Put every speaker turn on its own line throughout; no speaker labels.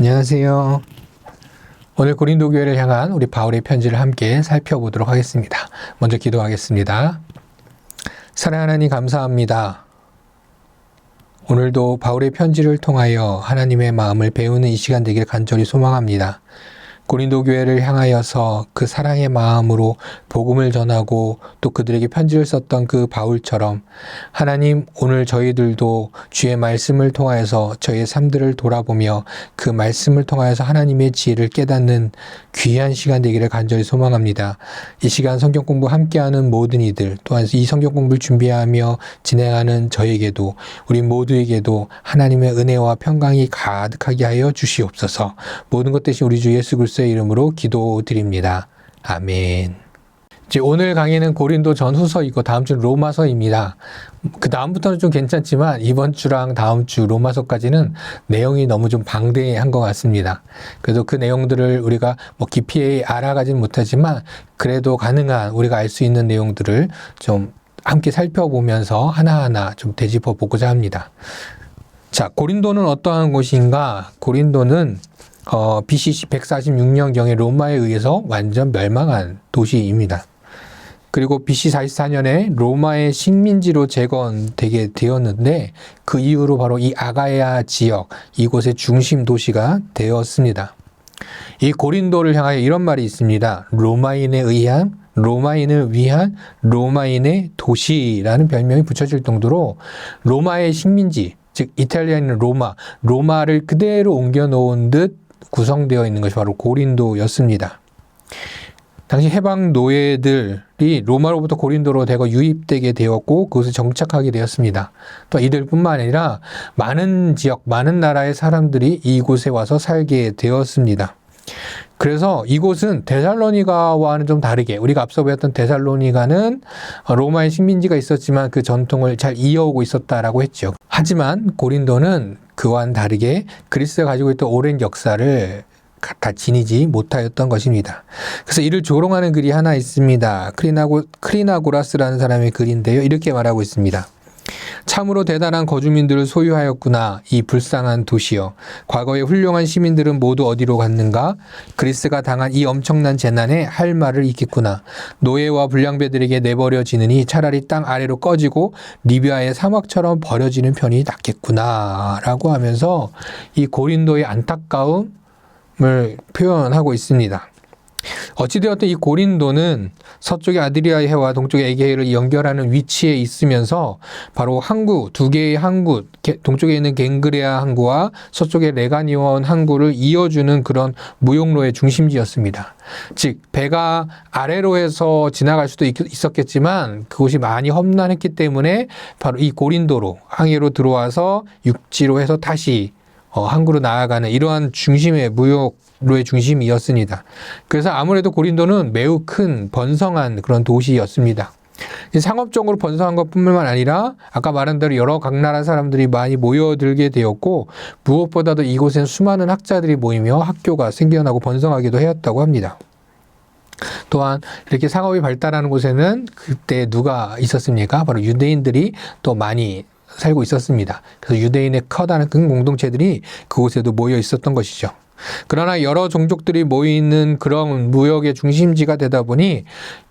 안녕하세요. 오늘 고린도 교회를 향한 우리 바울의 편지를 함께 살펴보도록 하겠습니다. 먼저 기도하겠습니다. 사랑하는 하나님 감사합니다. 오늘도 바울의 편지를 통하여 하나님의 마음을 배우는 이 시간 되길 간절히 소망합니다. 고린도 교회를 향하여서 그 사랑의 마음으로 복음을 전하고 또 그들에게 편지를 썼던 그 바울처럼 하나님 오늘 저희들도 주의 말씀을 통하여서 저희의 삶들을 돌아보며 그 말씀을 통하여서 하나님의 지혜를 깨닫는 귀한 시간 되기를 간절히 소망합니다. 이 시간 성경 공부 함께하는 모든 이들 또한 이 성경 공부를 준비하며 진행하는 저에게도 우리 모두에게도 하나님의 은혜와 평강이 가득하게 하여 주시옵소서. 모든 것 대신 우리 주 예수 그리스도의 이름으로 기도드립니다. 아멘. 이제 오늘 강의는 고린도 전후서이고 다음 주는 로마서입니다. 그 다음부터는 좀 괜찮지만 이번 주랑 다음 주 로마서까지는 내용이 너무 좀 방대한 것 같습니다. 그래서 그 내용들을 우리가 깊이 알아가진 못하지만 그래도 가능한 우리가 알 수 있는 내용들을 좀 함께 살펴보면서 하나하나 좀 되짚어 보고자 합니다. 자, 고린도는 어떠한 곳인가? 고린도는 BC 146년경에 로마에 의해서 완전 멸망한 도시입니다. 그리고 BC 44년에 로마의 식민지로 재건되게 되었는데 그 이후로 바로 이 아가야 지역, 이곳의 중심 도시가 되었습니다. 이 고린도를 향하여 이런 말이 있습니다. 로마인에 의한, 로마인을 위한 로마인의 도시라는 별명이 붙여질 정도로 로마의 식민지, 즉 이탈리아인은 로마를 그대로 옮겨 놓은 듯 구성되어 있는 것이 바로 고린도였습니다. 당시 해방 노예들이 로마로부터 고린도로 대거 유입되게 되었고 그곳에 정착하게 되었습니다. 또 이들뿐만 아니라 많은 지역, 많은 나라의 사람들이 이곳에 와서 살게 되었습니다. 그래서 이곳은 데살로니가와는 좀 다르게 우리가 앞서 배웠던 데살로니가는 로마의 식민지가 있었지만 그 전통을 잘 이어오고 있었다라고 했죠. 하지만 고린도는 그와는 다르게 그리스가 가지고 있던 오랜 역사를 다 지니지 못하였던 것입니다. 그래서 이를 조롱하는 글이 하나 있습니다. 크리나고라스라는 사람의 글인데요. 이렇게 말하고 있습니다. 참으로 대단한 거주민들을 소유하였구나. 이 불쌍한 도시여. 과거의 훌륭한 시민들은 모두 어디로 갔는가? 그리스가 당한 이 엄청난 재난에 할 말을 잊겠구나. 노예와 불량배들에게 내버려지느니 차라리 땅 아래로 꺼지고 리비아의 사막처럼 버려지는 편이 낫겠구나. 라고 하면서 이 고린도의 안타까움을 표현하고 있습니다. 어찌되었든 이 고린도는 서쪽의 아드리아의 해와 동쪽의 에게해를 연결하는 위치에 있으면서 바로 항구, 두 개의 항구, 동쪽에 있는 갱그레아 항구와 서쪽의 레가니온 항구를 이어주는 그런 무역로의 중심지였습니다. 즉 배가 아래로 해서 지나갈 수도 있었겠지만 그곳이 많이 험난했기 때문에 바로 이 고린도로 항해로 들어와서 육지로 해서 다시 항구로 나아가는 이러한 중심의 무역로의 중심이었습니다. 그래서 아무래도 고린도는 매우 큰 번성한 그런 도시였습니다. 상업적으로 번성한 것뿐만 아니라 아까 말한 대로 여러 각 나라 사람들이 많이 모여들게 되었고 무엇보다도 이곳엔 수많은 학자들이 모이며 학교가 생겨나고 번성하기도 하였다고 합니다. 또한 이렇게 상업이 발달하는 곳에는 그때 누가 있었습니까? 바로 유대인들이 또 많이 살고 있었습니다. 그래서 유대인의 커다란 큰 공동체들이 그곳에도 모여 있었던 것이죠. 그러나 여러 종족들이 모이는 그런 무역의 중심지가 되다 보니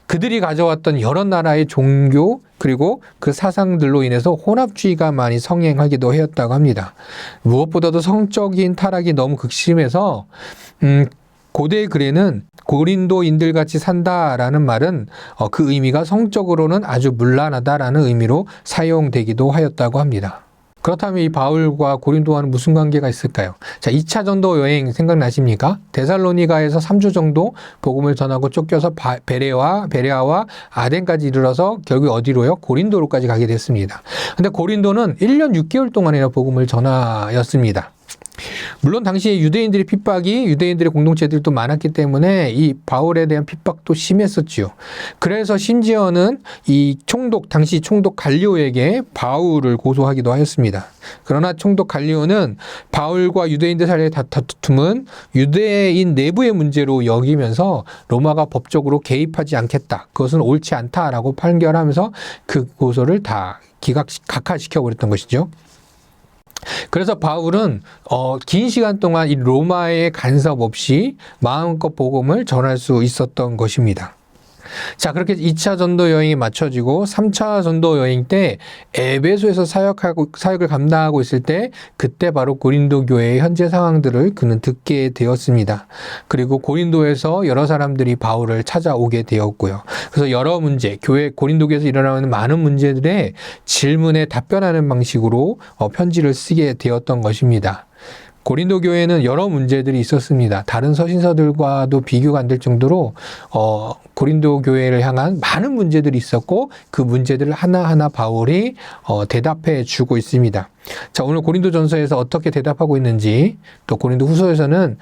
그들이 가져왔던 여러 나라의 종교 그리고 그 사상들로 인해서 혼합주의가 많이 성행하기도 하였다고 합니다. 무엇보다도 성적인 타락이 너무 극심해서 고대 글에는 고린도인들 같이 산다라는 말은 그 의미가 성적으로는 아주 문란하다라는 의미로 사용되기도 하였다고 합니다. 그렇다면 이 바울과 고린도와는 무슨 관계가 있을까요? 자, 2차 전도 여행 생각나십니까? 데살로니가에서 3주 정도 복음을 전하고 쫓겨서 베레아와 아덴까지 이르러서 결국 어디로요? 고린도로까지 가게 됐습니다. 근데 고린도는 1년 6개월 동안이나 복음을 전하였습니다. 물론 당시에 유대인들의 핍박이 유대인들의 공동체들이 또 많았기 때문에 이 바울에 대한 핍박도 심했었지요. 그래서 심지어는 이 당시 총독 갈리오에게 바울을 고소하기도 하였습니다. 그러나 총독 갈리오는 바울과 유대인들 사이의 다툼은 유대인 내부의 문제로 여기면서 로마가 법적으로 개입하지 않겠다. 그것은 옳지 않다라고 판결하면서 그 고소를 다 각하시켜버렸던 것이죠. 그래서 바울은 긴 시간 동안 이 로마의 간섭 없이 마음껏 복음을 전할 수 있었던 것입니다. 자, 그렇게 2차 전도 여행이 마쳐지고 3차 전도 여행 때 에베소에서 사역을 감당하고 있을 때 그때 바로 고린도 교회의 현재 상황들을 그는 듣게 되었습니다. 그리고 고린도에서 여러 사람들이 바울을 찾아오게 되었고요. 그래서 여러 문제, 고린도 교회에서 일어나는 많은 문제들의 질문에 답변하는 방식으로 편지를 쓰게 되었던 것입니다. 고린도 교회에는 여러 문제들이 있었습니다. 다른 서신서들과도 비교가 안 될 정도로 고린도 교회를 향한 많은 문제들이 있었고 그 문제들을 하나하나 바울이 대답해 주고 있습니다. 자, 오늘 고린도전서에서 어떻게 대답하고 있는지, 또 고린도 후서에서는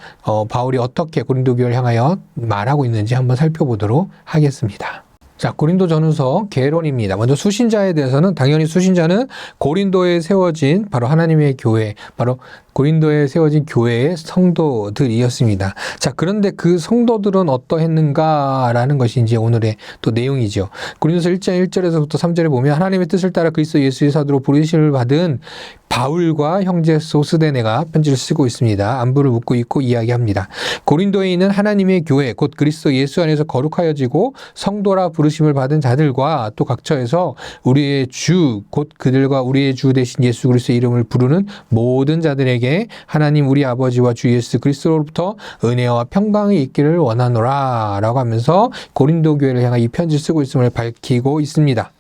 바울이 어떻게 고린도 교회를 향하여 말하고 있는지 한번 살펴보도록 하겠습니다. 자, 고린도전후서 개론입니다. 먼저 수신자에 대해서는 당연히 수신자는 고린도에 세워진 바로 하나님의 교회, 바로 고린도에 세워진 교회의 성도들이었습니다. 자, 그런데 그 성도들은 어떠했는가라는 것이 이제 오늘의 또 내용이죠. 고린도서 1장 1절에서부터 3절에 보면 하나님의 뜻을 따라 그리스도 예수의 사도로 부르심을 받은 바울과 형제 소스데네가 편지를 쓰고 있습니다. 안부를 묻고 있고 이야기합니다. 고린도에 있는 하나님의 교회, 곧 그리스도 예수 안에서 거룩하여지고 성도라 부르심을 받은 자들과 또 각처에서 우리의 주, 곧 그들과 우리의 주 대신 예수 그리스도의 이름을 부르는 모든 자들에게 하나님 우리 아버지와 주 예수 그리스도로부터 은혜와 평강이 있기를 원하노라 라고 하면서 고린도 교회를 향해 이 편지를 쓰고 있음을 밝히고 있습니다.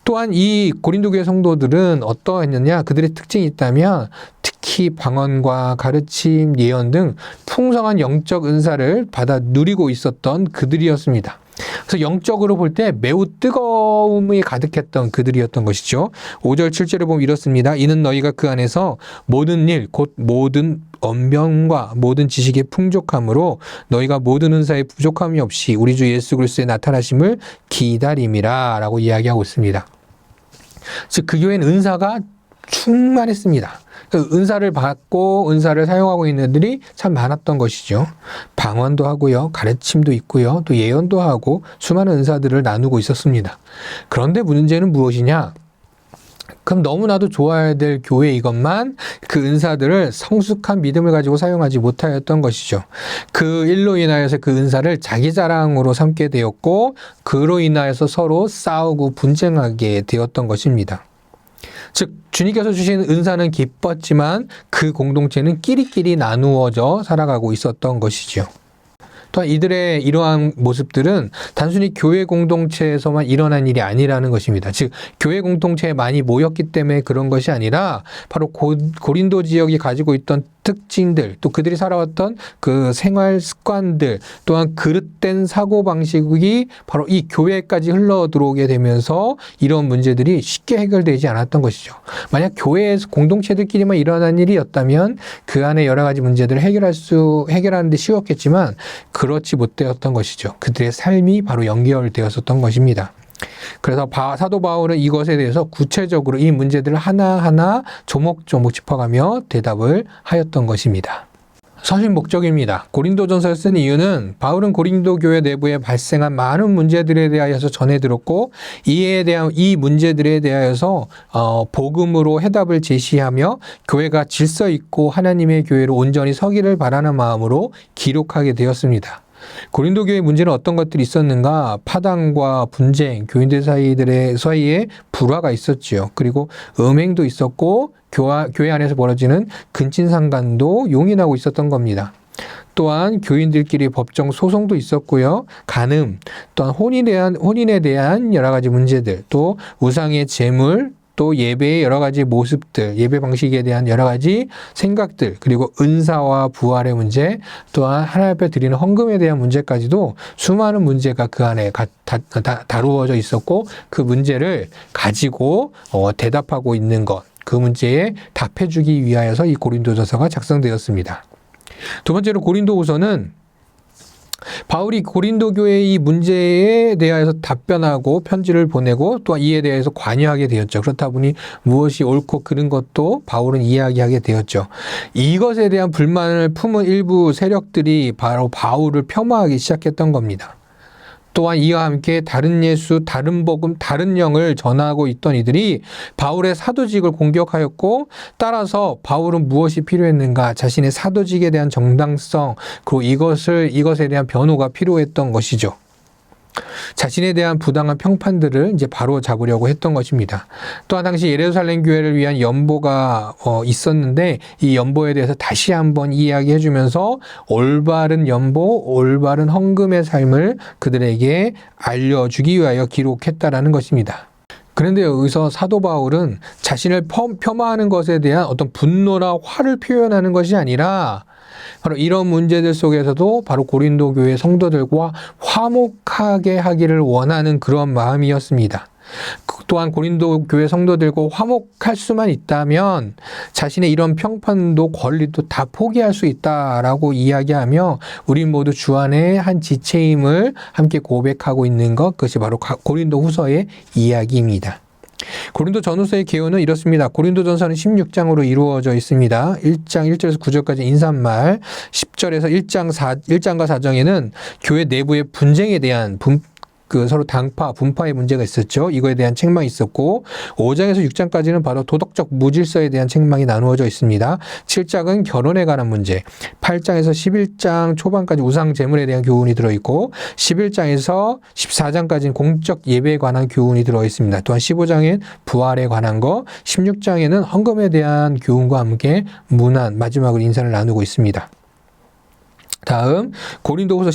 또한 이 고린도 교회 성도들은 어떠했느냐, 그들의 특징이 있다면 특히 방언과 가르침, 예언 등 풍성한 영적 은사를 받아 누리고 있었던 그들이었습니다. 그래서 영적으로 볼 때 매우 뜨거움이 가득했던 그들이었던 것이죠. 5절 7절에 보면 이렇습니다. 이는 너희가 그 안에서 모든 일 곧 모든 언변과 모든 지식의 풍족함으로 너희가 모든 은사의 부족함이 없이 우리 주 예수 그리스도의 나타나심을 기다림이라 라고 이야기하고 있습니다. 즉 그 교회는 은사가 충만했습니다. 그 은사를 받고 은사를 사용하고 있는 이들이 참 많았던 것이죠. 방언도 하고요, 가르침도 있고요, 또 예언도 하고 수많은 은사들을 나누고 있었습니다. 그런데 문제는 무엇이냐? 그럼 너무나도 좋아야 될 교회 이것만 그 은사들을 성숙한 믿음을 가지고 사용하지 못하였던 것이죠. 그 일로 인하여서 그 은사를 자기 자랑으로 삼게 되었고 그로 인하여서 서로 싸우고 분쟁하게 되었던 것입니다. 즉 주님께서 주신 은사는 기뻤지만 그 공동체는 끼리끼리 나누어져 살아가고 있었던 것이죠. 또한 이들의 이러한 모습들은 단순히 교회 공동체에서만 일어난 일이 아니라는 것입니다. 즉 교회 공동체에 많이 모였기 때문에 그런 것이 아니라 바로 고린도 지역이 가지고 있던 특징들, 또 그들이 살아왔던 그 생활 습관들, 또한 그릇된 사고방식이 바로 이 교회까지 흘러 들어오게 되면서 이런 문제들이 쉽게 해결되지 않았던 것이죠. 만약 교회에서 공동체들끼리만 일어난 일이었다면 그 안에 여러 가지 문제들을 해결하는 데 쉬웠겠지만 그렇지 못되었던 것이죠. 그들의 삶이 바로 연결되었었던 것입니다. 그래서 사도 바울은 이것에 대해서 구체적으로 이 문제들을 하나하나 조목조목 짚어가며 대답을 하였던 것입니다. 서신 목적입니다. 고린도전서를 쓴 이유는 바울은 고린도 교회 내부에 발생한 많은 문제들에 대하여서 전해 들었고 이 문제들에 대하여서 복음으로 해답을 제시하며 교회가 질서 있고 하나님의 교회로 온전히 서기를 바라는 마음으로 기록하게 되었습니다. 고린도 교회 문제는 어떤 것들이 있었는가? 파당과 분쟁, 교인들 사이에 불화가 있었지요. 그리고 음행도 있었고 교회 안에서 벌어지는 근친상간도 용인하고 있었던 겁니다. 또한 교인들끼리 법정 소송도 있었고요. 간음, 또한 혼인에 대한 여러 가지 문제들, 또 우상의 제물, 또 예배의 여러 가지 모습들, 예배 방식에 대한 여러 가지 생각들, 그리고 은사와 부활의 문제, 또한 하나님 앞에 드리는 헌금에 대한 문제까지도 수많은 문제가 그 안에 다루어져 있었고 그 문제를 가지고 대답하고 있는 것, 그 문제에 답해주기 위하여서 이 고린도전서가 작성되었습니다. 두 번째로 고린도후서는 바울이 고린도 교회의 이 문제에 대해서 답변하고 편지를 보내고 또한 이에 대해서 관여하게 되었죠. 그렇다 보니 무엇이 옳고 그른 것도 바울은 이야기하게 되었죠. 이것에 대한 불만을 품은 일부 세력들이 바로 바울을 폄하하기 시작했던 겁니다. 또한 이와 함께 다른 예수, 다른 복음, 다른 영을 전하고 있던 이들이 바울의 사도직을 공격하였고, 따라서 바울은 무엇이 필요했는가? 자신의 사도직에 대한 정당성, 그리고 이것에 대한 변호가 필요했던 것이죠. 자신에 대한 부당한 평판들을 이제 바로 잡으려고 했던 것입니다. 또한 당시 예루살렘 교회를 위한 연보가 있었는데, 이 연보에 대해서 다시 한번 이야기해 주면서 올바른 연보, 올바른 헌금의 삶을 그들에게 알려주기 위하여 기록했다라는 것입니다. 그런데 여기서 사도 바울은 자신을 폄하하는 것에 대한 어떤 분노나 화를 표현하는 것이 아니라, 바로 이런 문제들 속에서도 바로 고린도 교회 성도들과 화목하게 하기를 원하는 그런 마음이었습니다. 또한 고린도 교회 성도들과 화목할 수만 있다면 자신의 이런 평판도 권리도 다 포기할 수 있다라고 이야기하며, 우린 모두 주 안에 한 지체임을 함께 고백하고 있는 것, 그것이 바로 고린도 후서의 이야기입니다. 고린도 전후서의 개요는 이렇습니다. 고린도 전서는 16장으로 이루어져 있습니다. 1장 1절에서 9절까지 인사말, 10절에서 1장과 4장에는 교회 내부의 분쟁에 대한 서로 분파의 문제가 있었죠. 이거에 대한 책망이 있었고, 5장에서 6장까지는 바로 도덕적 무질서에 대한 책망이 나누어져 있습니다. 7장은 결혼에 관한 문제, 8장에서 11장 초반까지 우상 제물에 대한 교훈이 들어있고, 11장에서 14장까지는 공적 예배에 관한 교훈이 들어있습니다. 또한 15장엔 부활에 관한 거, 16장에는 헌금에 대한 교훈과 함께 문안, 마지막으로 인사를 나누고 있습니다. 다음 고린도후서는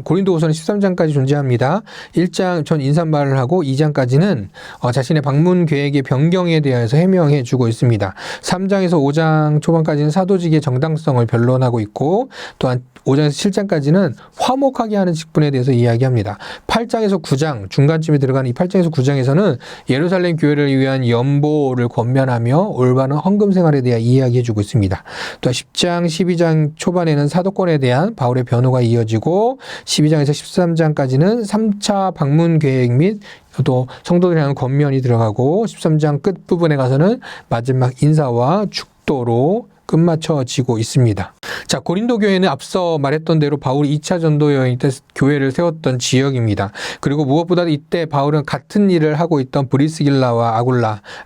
13장까지 존재합니다. 1장 전 인사말을 하고 2장까지는 자신의 방문 계획의 변경에 대해서 해명해 주고 있습니다. 3장에서 5장 초반까지는 사도직의 정당성을 변론하고 있고, 또한 5장에서 7장까지는 화목하게 하는 직분에 대해서 이야기합니다. 8장에서 9장 중간쯤에 들어가는 이 8장에서 9장에서는 예루살렘 교회를 위한 연보를 권면하며 올바른 헌금 생활에 대해 이야기해 주고 있습니다. 또 10장 12장 초반에는 사도권에 대한 바울의 변호가 이어지고, 12장에서 13장까지는 3차 방문 계획 및 또 성도들에 대한 권면이 들어가고, 13장 끝부분에 가서는 마지막 인사와 축도로 끝마쳐지고 있습니다. 자, 고린도 교회는 앞서 말했던 대로 바울이 2차 전도 여행 때 교회를 세웠던 지역입니다. 그리고 무엇보다 이때 바울은 같은 일을 하고 있던 브리스길라와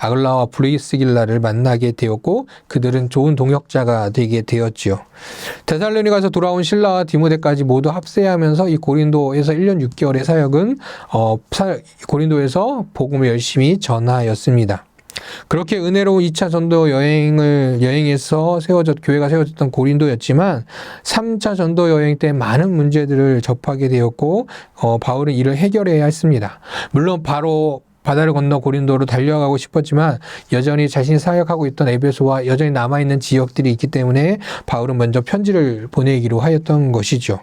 아굴라와 브리스길라를 만나게 되었고, 그들은 좋은 동역자가 되게 되었지요. 데살로니가에서 돌아온 실라와 디모데까지 모두 합세하면서 이 고린도에서 1년 6개월의 사역은 고린도에서 복음을 열심히 전하였습니다. 그렇게 은혜로운 2차 전도 여행에서 교회가 세워졌던 고린도였지만, 3차 전도 여행 때 많은 문제들을 접하게 되었고, 바울은 이를 해결해야 했습니다. 물론 바로 바다를 건너 고린도로 달려가고 싶었지만 여전히 자신이 사역하고 있던 에베소와 여전히 남아있는 지역들이 있기 때문에 바울은 먼저 편지를 보내기로 하였던 것이죠.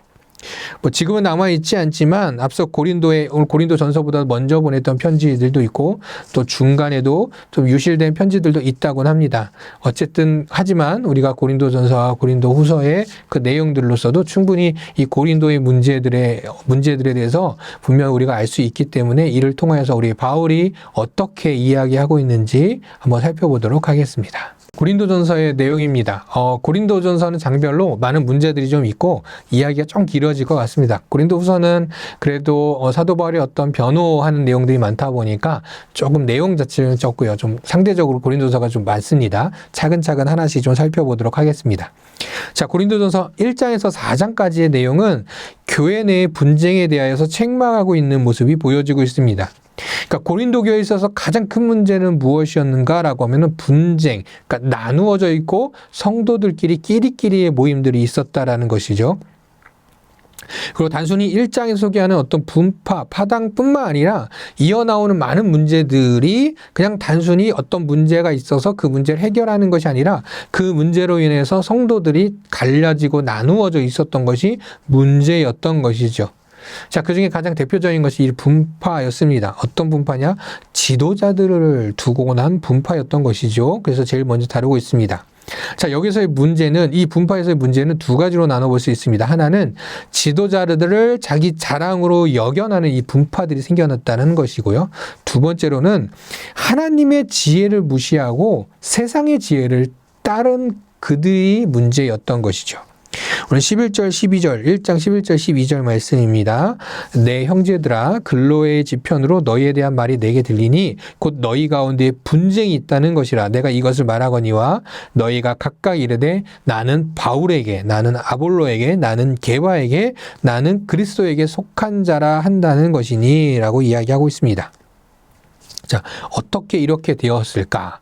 지금은 남아있지 않지만 앞서 고린도 전서보다 먼저 보냈던 편지들도 있고, 또 중간에도 좀 유실된 편지들도 있다곤 합니다. 어쨌든 하지만 우리가 고린도 전서와 고린도 후서의 그 내용들로서도 충분히 이 고린도의 문제들에 대해서 분명 우리가 알 수 있기 때문에 이를 통하여서 우리 바울이 어떻게 이야기하고 있는지 한번 살펴보도록 하겠습니다. 고린도전서의 내용입니다. 고린도전서는 장별로 많은 문제들이 좀 있고 이야기가 좀 길어질 것 같습니다. 고린도후서는 그래도 사도 바울이 어떤 변호하는 내용들이 많다 보니까 조금 내용 자체는 적고요. 좀 상대적으로 고린도서가 좀 많습니다. 차근차근 하나씩 좀 살펴보도록 하겠습니다. 자, 고린도전서 1장에서 4장까지의 내용은 교회 내의 분쟁에 대하여서 책망하고 있는 모습이 보여지고 있습니다. 그러니까 고린도 교회에 있어서 가장 큰 문제는 무엇이었는가라고 하면은 분쟁, 그러니까 나누어져 있고 성도들끼리 끼리끼리의 모임들이 있었다라는 것이죠. 그리고 단순히 1장에서 소개하는 어떤 파당뿐만 아니라 이어나오는 많은 문제들이 그냥 단순히 어떤 문제가 있어서 그 문제를 해결하는 것이 아니라 그 문제로 인해서 성도들이 갈라지고 나누어져 있었던 것이 문제였던 것이죠. 자, 그 중에 가장 대표적인 것이 이 분파였습니다. 어떤 분파냐? 지도자들을 두고 난 분파였던 것이죠. 그래서 제일 먼저 다루고 있습니다. 자, 여기서의 문제는, 이 분파에서의 문제는 두 가지로 나눠볼 수 있습니다. 하나는 지도자들을 자기 자랑으로 여겨나는 이 분파들이 생겨났다는 것이고요. 두 번째로는 하나님의 지혜를 무시하고 세상의 지혜를 따른 그들이 문제였던 것이죠. 오늘 11절, 12절, 1장 11절, 12절 말씀입니다. 내 형제들아 근로의 지편으로 너희에 대한 말이 내게 들리니 곧 너희 가운데 분쟁이 있다는 것이라. 내가 이것을 말하거니와 너희가 각각 이르되 나는 바울에게, 나는 아볼로에게, 나는 게바에게, 나는 그리스도에게 속한 자라 한다는 것이니 라고 이야기하고 있습니다. 자, 어떻게 이렇게 되었을까?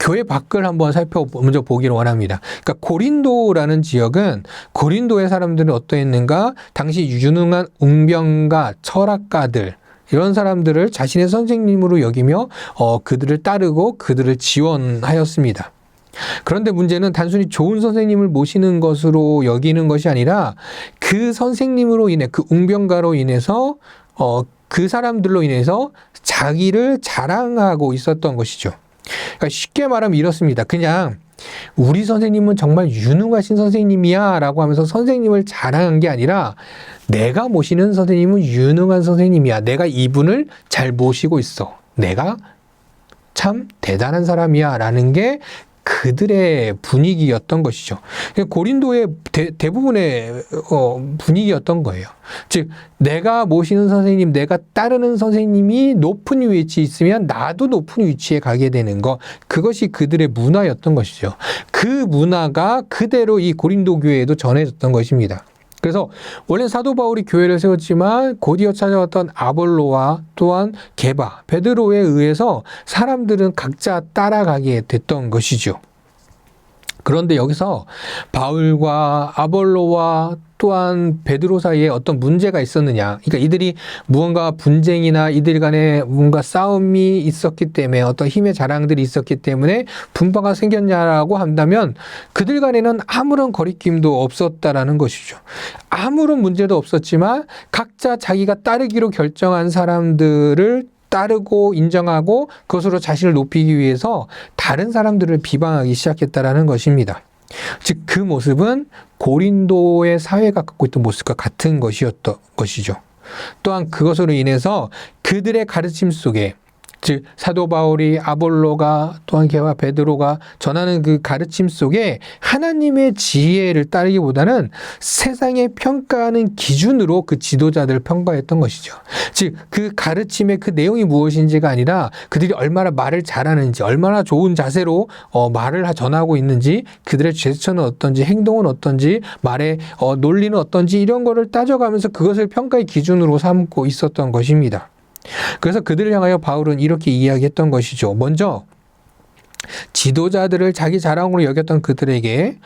교회 밖을 한번 먼저 보기를 원합니다. 그러니까 고린도라는 지역은, 고린도의 사람들은 어떠했는가? 당시 유능한 웅병가, 철학가들, 이런 사람들을 자신의 선생님으로 여기며 그들을 따르고 그들을 지원하였습니다. 그런데 문제는 단순히 좋은 선생님을 모시는 것으로 여기는 것이 아니라 그 선생님으로 인해, 그 웅병가로 인해서 그 사람들로 인해서 자기를 자랑하고 있었던 것이죠. 그러니까 쉽게 말하면 이렇습니다. 그냥 우리 선생님은 정말 유능하신 선생님이야 라고 하면서 선생님을 자랑한 게 아니라 내가 모시는 선생님은 유능한 선생님이야. 내가 이분을 잘 모시고 있어. 내가 참 대단한 사람이야 라는 게 그들의 분위기였던 것이죠. 고린도의 대부분의 분위기였던 거예요. 즉 내가 모시는 선생님, 내가 따르는 선생님이 높은 위치에 있으면 나도 높은 위치에 가게 되는 것, 그것이 그들의 문화였던 것이죠. 그 문화가 그대로 이 고린도 교회에도 전해졌던 것입니다. 그래서 원래 사도 바울이 교회를 세웠지만 곧이어 찾아왔던 아볼로와 또한 게바, 베드로에 의해서 사람들은 각자 따라가게 됐던 것이죠. 그런데 여기서 바울과 아볼로와 또한 베드로 사이에 어떤 문제가 있었느냐. 그러니까 이들이 무언가 분쟁이나 이들 간에 뭔가 싸움이 있었기 때문에, 어떤 힘의 자랑들이 있었기 때문에 분파가 생겼냐라고 한다면 그들 간에는 아무런 거리낌도 없었다라는 것이죠. 아무런 문제도 없었지만 각자 자기가 따르기로 결정한 사람들을 따르고 인정하고 그것으로 자신을 높이기 위해서 다른 사람들을 비방하기 시작했다라는 것입니다. 즉 그 모습은 고린도의 사회가 갖고 있던 모습과 같은 것이었던 것이죠. 또한 그것으로 인해서 그들의 가르침 속에, 즉 사도 바울이 아볼로가 또한 게바 베드로가 전하는 그 가르침 속에 하나님의 지혜를 따르기보다는 세상의 평가하는 기준으로 그 지도자들을 평가했던 것이죠. 즉 그 가르침의 그 내용이 무엇인지가 아니라 그들이 얼마나 말을 잘하는지, 얼마나 좋은 자세로 말을 전하고 있는지, 그들의 제스처는 어떤지, 행동은 어떤지, 말의 논리는 어떤지, 이런 거를 따져가면서 그것을 평가의 기준으로 삼고 있었던 것입니다. 그래서 그들을 향하여 바울은 이렇게 이야기했던 것이죠. 먼저 지도자들을 자기 자랑으로 여겼던 그들에게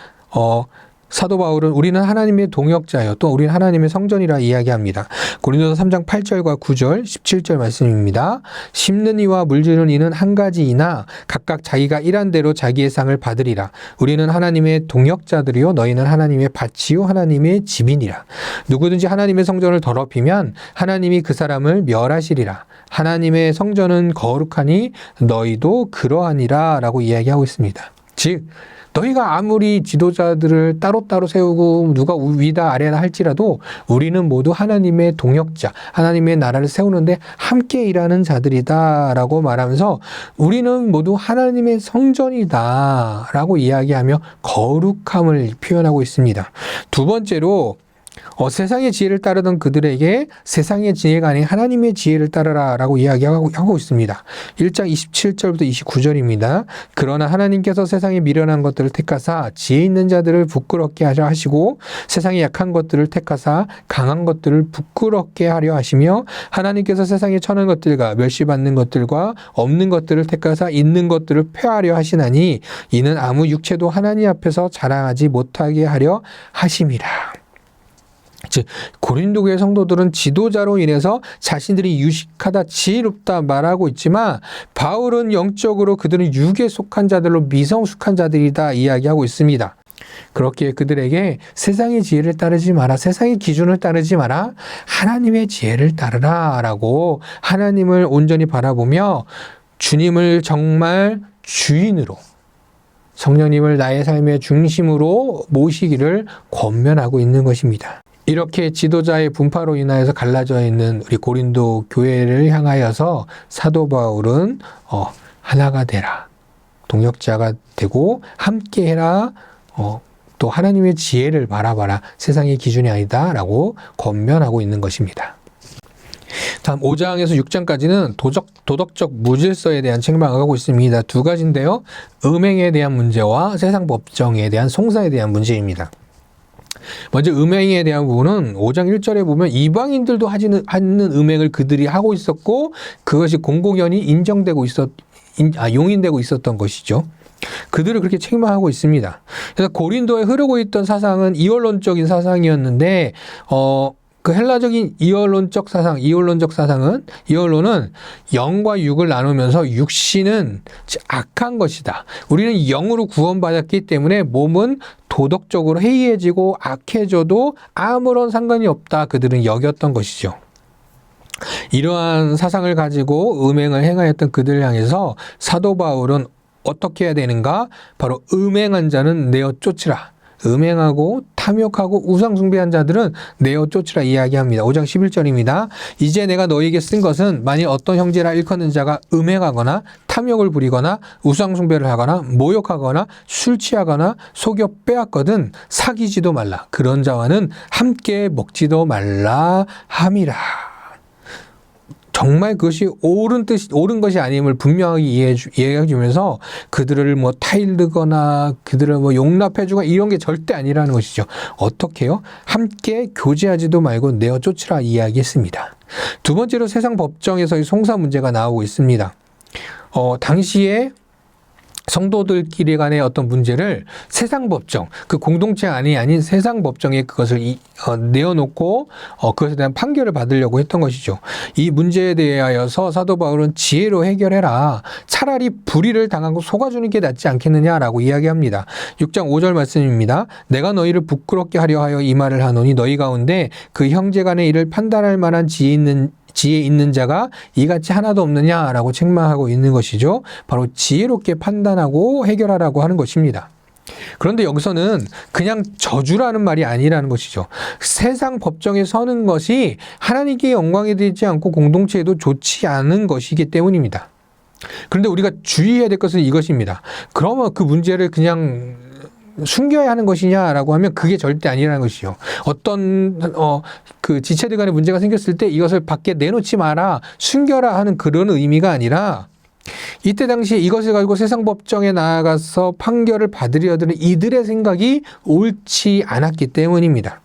사도 바울은 우리는 하나님의 동역자요, 또 우리는 하나님의 성전이라 이야기합니다. 고린도서 3장 8절과 9절, 17절 말씀입니다. 심는 이와 물주는 이는 한 가지이나 각각 자기가 일한 대로 자기의 상을 받으리라. 우리는 하나님의 동역자들이요 너희는 하나님의 밭이요 하나님의 집이니라. 누구든지 하나님의 성전을 더럽히면 하나님이 그 사람을 멸하시리라. 하나님의 성전은 거룩하니 너희도 그러하니라 라고 이야기하고 있습니다. 즉 너희가 아무리 지도자들을 따로따로 세우고 누가 위다 아래다 할지라도 우리는 모두 하나님의 동역자, 하나님의 나라를 세우는데 함께 일하는 자들이다 라고 말하면서 우리는 모두 하나님의 성전이다 라고 이야기하며 거룩함을 표현하고 있습니다. 두 번째로 세상의 지혜를 따르던 그들에게 세상의 지혜가 아닌 하나님의 지혜를 따르라 라고 이야기하고 있습니다. 1장 27절부터 29절입니다. 그러나 하나님께서 세상에 미련한 것들을 택하사 지혜 있는 자들을 부끄럽게 하려 하시고 세상에 약한 것들을 택하사 강한 것들을 부끄럽게 하려 하시며 하나님께서 세상에 천한 것들과 멸시받는 것들과 없는 것들을 택하사 있는 것들을 폐하려 하시나니 이는 아무 육체도 하나님 앞에서 자랑하지 못하게 하려 하심이라. 즉 고린도 교회 성도들은 지도자로 인해서 자신들이 유식하다, 지혜롭다 말하고 있지만 바울은 영적으로 그들은 육에 속한 자들로 미성숙한 자들이다 이야기하고 있습니다. 그렇기에 그들에게 세상의 지혜를 따르지 마라, 세상의 기준을 따르지 마라, 하나님의 지혜를 따르라 라고 하나님을 온전히 바라보며 주님을 정말 주인으로, 성령님을 나의 삶의 중심으로 모시기를 권면하고 있는 것입니다. 이렇게 지도자의 분파로 인하여서 갈라져 있는 우리 고린도 교회를 향하여서 사도 바울은 하나가 되라, 동역자가 되고 함께해라, 또 또 하나님의 지혜를 바라봐라. 세상의 기준이 아니다 라고 권면하고 있는 것입니다. 다음 5장에서 6장까지는 도덕적 무질서에 대한 책망을 하고 있습니다. 두 가지인데요. 음행에 대한 문제와 세상 법정에 대한 송사에 대한 문제입니다. 먼저 음행에 대한 부분은 5장 1절에 보면 이방인들도 하지 않는 음행을 그들이 하고 있었고 그것이 공공연히 인정되고 용인되고 있었던 것이죠. 그들을 그렇게 책망하고 있습니다. 그래서 고린도에 흐르고 있던 사상은 이원론적인 사상이었는데 그 헬라적인 이원론적 사상은 이원론은 영과 육을 나누면서 육신은 악한 것이다. 우리는 영으로 구원받았기 때문에 몸은 도덕적으로 해이해지고 악해져도 아무런 상관이 없다. 그들은 여겼던 것이죠. 이러한 사상을 가지고 음행을 행하였던 그들을 향해서 사도 바울은 어떻게 해야 되는가? 바로 음행한 자는 내어 쫓으라. 음행하고 탐욕하고 우상 숭배한 자들은 내어 쫓으라 이야기합니다. 5장 11절입니다. 이제 내가 너희에게 쓴 것은 만일 어떤 형제라 일컫는 자가 음행하거나 탐욕을 부리거나 우상 숭배를 하거나 모욕하거나 술 취하거나 속여 빼앗거든 사귀지도 말라. 그런 자와는 함께 먹지도 말라 함이라. 정말 그것이 옳은 것이 아님을 분명하게 이해해 주면서 그들을 타일르거나 그들을 용납해 주거나 이런 게 절대 아니라는 것이죠. 어떻게요? 함께 교제하지도 말고 내어 쫓으라 이야기했습니다. 두 번째로 세상 법정에서의 송사 문제가 나오고 있습니다. 당시에 성도들끼리 간의 어떤 문제를 세상 법정, 그 공동체 안이 아닌 세상 법정에 그것을 내어놓고 그것에 대한 판결을 받으려고 했던 것이죠. 이 문제에 대하여서 사도 바울은 지혜로 해결해라. 차라리 불의를 당하고 속아주는 게 낫지 않겠느냐라고 이야기합니다. 6장 5절 말씀입니다. 내가 너희를 부끄럽게 하려 하여 이 말을 하노니 너희 가운데 그 형제 간의 일을 판단할 만한 지혜 있는 자가 이같이 하나도 없느냐라고 책망하고 있는 것이죠. 바로 지혜롭게 판단하고 해결하라고 하는 것입니다. 그런데 여기서는 그냥 저주라는 말이 아니라는 것이죠. 세상 법정에 서는 것이 하나님께 영광이 되지 않고 공동체에도 좋지 않은 것이기 때문입니다. 그런데 우리가 주의해야 될 것은 이것입니다. 그러면 그 문제를 그냥 숨겨야 하는 것이냐라고 하면 그게 절대 아니라는 것이죠. 어떤 그 지체들 간에 문제가 생겼을 때 이것을 밖에 내놓지 마라, 숨겨라 하는 그런 의미가 아니라 이때 당시에 이것을 가지고 세상 법정에 나아가서 판결을 받으려 드는 이들의 생각이 옳지 않았기 때문입니다.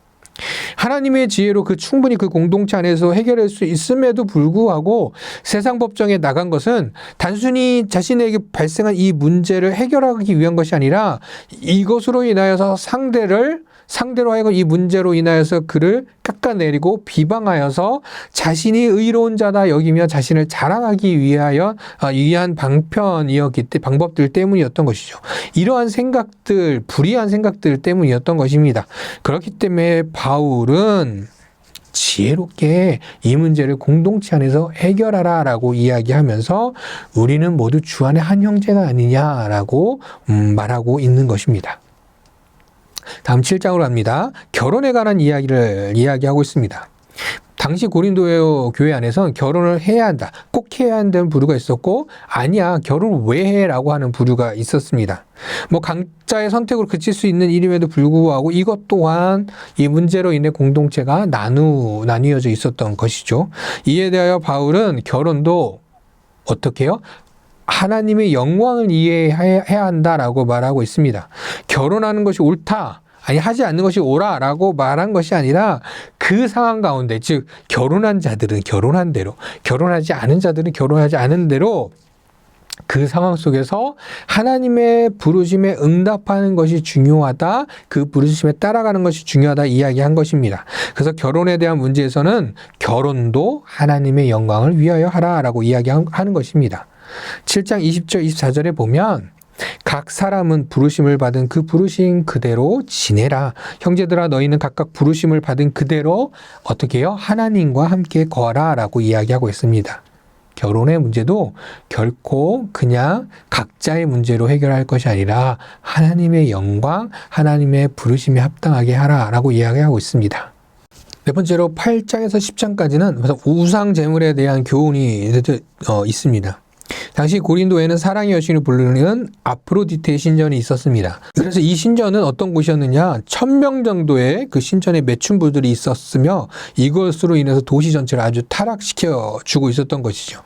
하나님의 지혜로 충분히 그 공동체 안에서 해결할 수 있음에도 불구하고 세상 법정에 나간 것은 단순히 자신에게 발생한 이 문제를 해결하기 위한 것이 아니라 이것으로 인하여서 상대로 하여금 이 문제로 인하여서 그를 깎아내리고 비방하여서 자신이 의로운 자다 여기며 자신을 자랑하기 위한 방법들 때문이었던 것이죠. 이러한 생각들, 불의한 생각들 때문이었던 것입니다. 그렇기 때문에 바울은 지혜롭게 이 문제를 공동체 안에서 해결하라라고 이야기하면서 우리는 모두 주 안에 한 형제가 아니냐라고 말하고 있는 것입니다. 다음 7장으로 갑니다. 결혼에 관한 이야기를 이야기하고 있습니다. 당시 고린도 교회 안에서는 결혼을 해야 한다, 꼭 해야 한다는 부류가 있었고 아니야 결혼을 왜 해? 라고 하는 부류가 있었습니다. 각자의 선택으로 그칠 수 있는 일임에도 불구하고 이것 또한 이 문제로 인해 공동체가 나뉘어져 있었던 것이죠. 이에 대하여 바울은 결혼도 어떻게 해요? 하나님의 영광을 이해해야 한다라고 말하고 있습니다. 결혼하는 것이 옳다, 아니 하지 않는 것이 옳아라고 말한 것이 아니라 그 상황 가운데, 즉 결혼한 자들은 결혼한 대로, 결혼하지 않은 자들은 결혼하지 않은 대로 그 상황 속에서 하나님의 부르심에 응답하는 것이 중요하다, 그 부르심에 따라가는 것이 중요하다 이야기한 것입니다. 그래서 결혼에 대한 문제에서는 결혼도 하나님의 영광을 위하여 하라라고 이야기하는 것입니다. 7장 20절 24절에 보면 각 사람은 부르심을 받은 그 부르심 그대로 지내라. 형제들아 너희는 각각 부르심을 받은 그대로 어떻게 해요? 하나님과 함께 거하라 라고 이야기하고 있습니다. 결혼의 문제도 결코 그냥 각자의 문제로 해결할 것이 아니라 하나님의 영광, 하나님의 부르심에 합당하게 하라라고 이야기하고 있습니다. 네 번째로 8장에서 10장까지는 우상 제물에 대한 교훈이 있습니다. 당시 고린도에는 사랑의 여신을 부르는 아프로디테의 신전이 있었습니다. 그래서 이 신전은 어떤 곳이었느냐? 1000명 정도의 그 신전의 매춘부들이 있었으며 이것으로 인해서 도시 전체를 아주 타락시켜 주고 있었던 것이죠.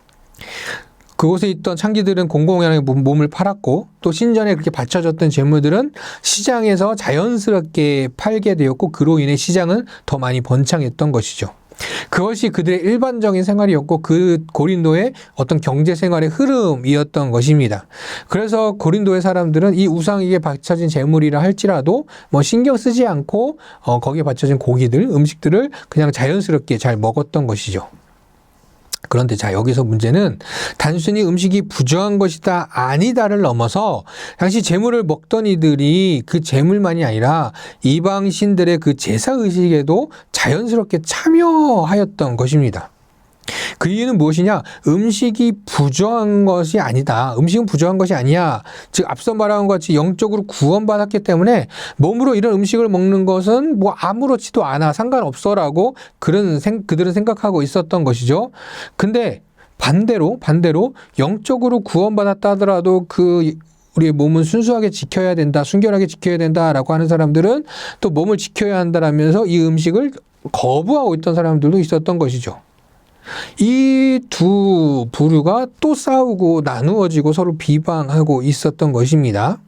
그곳에 있던 창기들은 공공연하게 몸을 팔았고 또 신전에 그렇게 바쳐졌던 재물들은 시장에서 자연스럽게 팔게 되었고 그로 인해 시장은 더 많이 번창했던 것이죠. 그것이 그들의 일반적인 생활이었고 그 고린도의 어떤 경제 생활의 흐름이었던 것입니다. 그래서 고린도의 사람들은 이 우상에게 바쳐진 재물이라 할지라도 뭐 신경 쓰지 않고 거기에 바쳐진 고기들, 음식들을 그냥 자연스럽게 잘 먹었던 것이죠. 그런데 자, 여기서 문제는 단순히 음식이 부정한 것이다 아니다를 넘어서 당시 제물을 먹던 이들이 그 제물만이 아니라 이방 신들의 그 제사 의식에도 자연스럽게 참여하였던 것입니다. 그 이유는 무엇이냐? 음식이 부정한 것이 아니다. 음식은 부정한 것이 아니야. 즉 앞서 말한 것 같이 영적으로 구원받았기 때문에 몸으로 이런 음식을 먹는 것은 뭐 아무렇지도 않아. 상관없어라고 그들은 생각하고 있었던 것이죠. 근데 반대로 영적으로 구원받았다 하더라도 우리의 몸은 순수하게 지켜야 된다. 순결하게 지켜야 된다라고 하는 사람들은 또 몸을 지켜야 한다라면서 이 음식을 거부하고 있던 사람들도 있었던 것이죠. 이 두 부류가 또 싸우고 나누어지고 서로 비방하고 있었던 것입니다.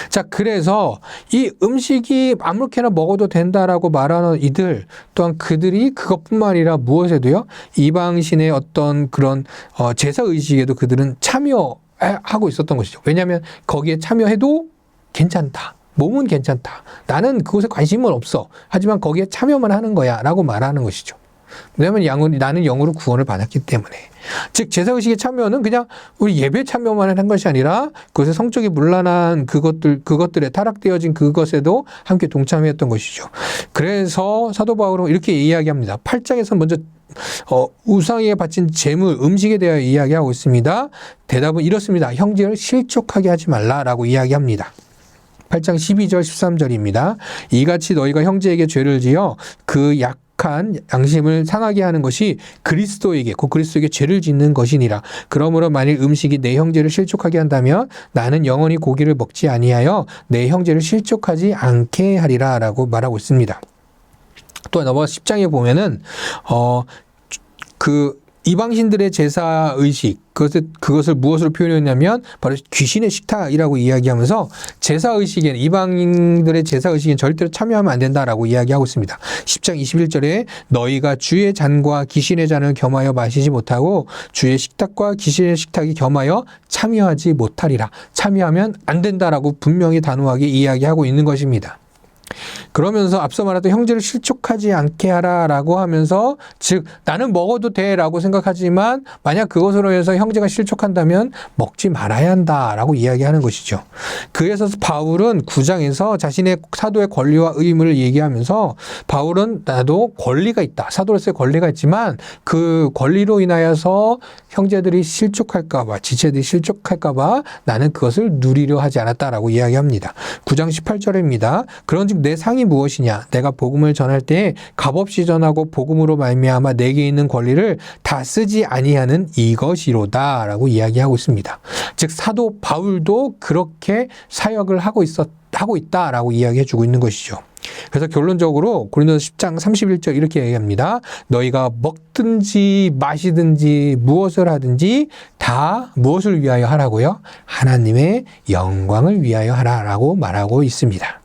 자, 그래서 이 음식이 아무렇게나 먹어도 된다라고 말하는 이들 또한 그들이 그것뿐만 아니라 무엇에도요, 이방신의 어떤 그런 제사 의식에도 그들은 참여하고 있었던 것이죠. 왜냐하면 거기에 참여해도 괜찮다. 몸은 괜찮다. 나는 그곳에 관심은 없어. 하지만 거기에 참여만 하는 거야 라고 말하는 것이죠. 왜냐하면 나는 영으로 구원을 받았기 때문에. 즉 제사의식에 참여는 그냥 우리 예배 참여만 한 것이 아니라 그것에 성적이 문란한 그것들에 타락되어진 그것에도 함께 동참했던 것이죠. 그래서 사도 바울은 이렇게 이야기합니다. 8장에서 먼저 우상에게 바친 제물, 음식에 대하여 이야기하고 있습니다. 대답은 이렇습니다. 형제를 실족하게 하지 말라라고 이야기합니다. 8장 12절 13절입니다. 이같이 너희가 형제에게 죄를 지어 그 약한 양심을 상하게 하는 것이 그리스도에게 죄를 짓는 것이니라. 그러므로 만일 음식이 내 형제를 실족하게 한다면 나는 영원히 고기를 먹지 아니하여 내 형제를 실족하지 않게 하리라 라고 말하고 있습니다. 또 넘어가 10장에 보면은 이방신들의 제사 의식, 그것을 무엇으로 표현했냐면 바로 귀신의 식탁이라고 이야기하면서 제사 의식에는, 이방인들의 제사 의식에는 절대로 참여하면 안 된다라고 이야기하고 있습니다. 10장 21절에 너희가 주의 잔과 귀신의 잔을 겸하여 마시지 못하고 주의 식탁과 귀신의 식탁이 겸하여 참여하지 못하리라. 참여하면 안 된다라고 분명히 단호하게 이야기하고 있는 것입니다. 그러면서 앞서 말했던 형제를 실족하지 않게 하라라고 하면서, 즉 나는 먹어도 돼라고 생각하지만 만약 그것으로 해서 형제가 실족한다면 먹지 말아야 한다라고 이야기하는 것이죠. 그래서 바울은 9장에서 자신의 사도의 권리와 의무를 얘기하면서 바울은 나도 권리가 있다. 사도로서의 권리가 있지만 그 권리로 인하여서 형제들이 실족할까봐, 지체들이 실족할까봐 나는 그것을 누리려 하지 않았다라고 이야기합니다. 9장 18절입니다. 그런즉 내 상이 무엇이냐? 내가 복음을 전할 때 값없이 전하고 복음으로 말미암아 내게 있는 권리를 다 쓰지 아니하는 이것이로다 라고 이야기하고 있습니다. 즉 사도 바울도 그렇게 사역을 하고 있다라고 이야기해주고 있는 것이죠. 그래서 결론적으로 고린도서 10장 31절 이렇게 얘기합니다. 너희가 먹든지 마시든지 무엇을 하든지 다 무엇을 위하여 하라고요? 하나님의 영광을 위하여 하라라고 말하고 있습니다.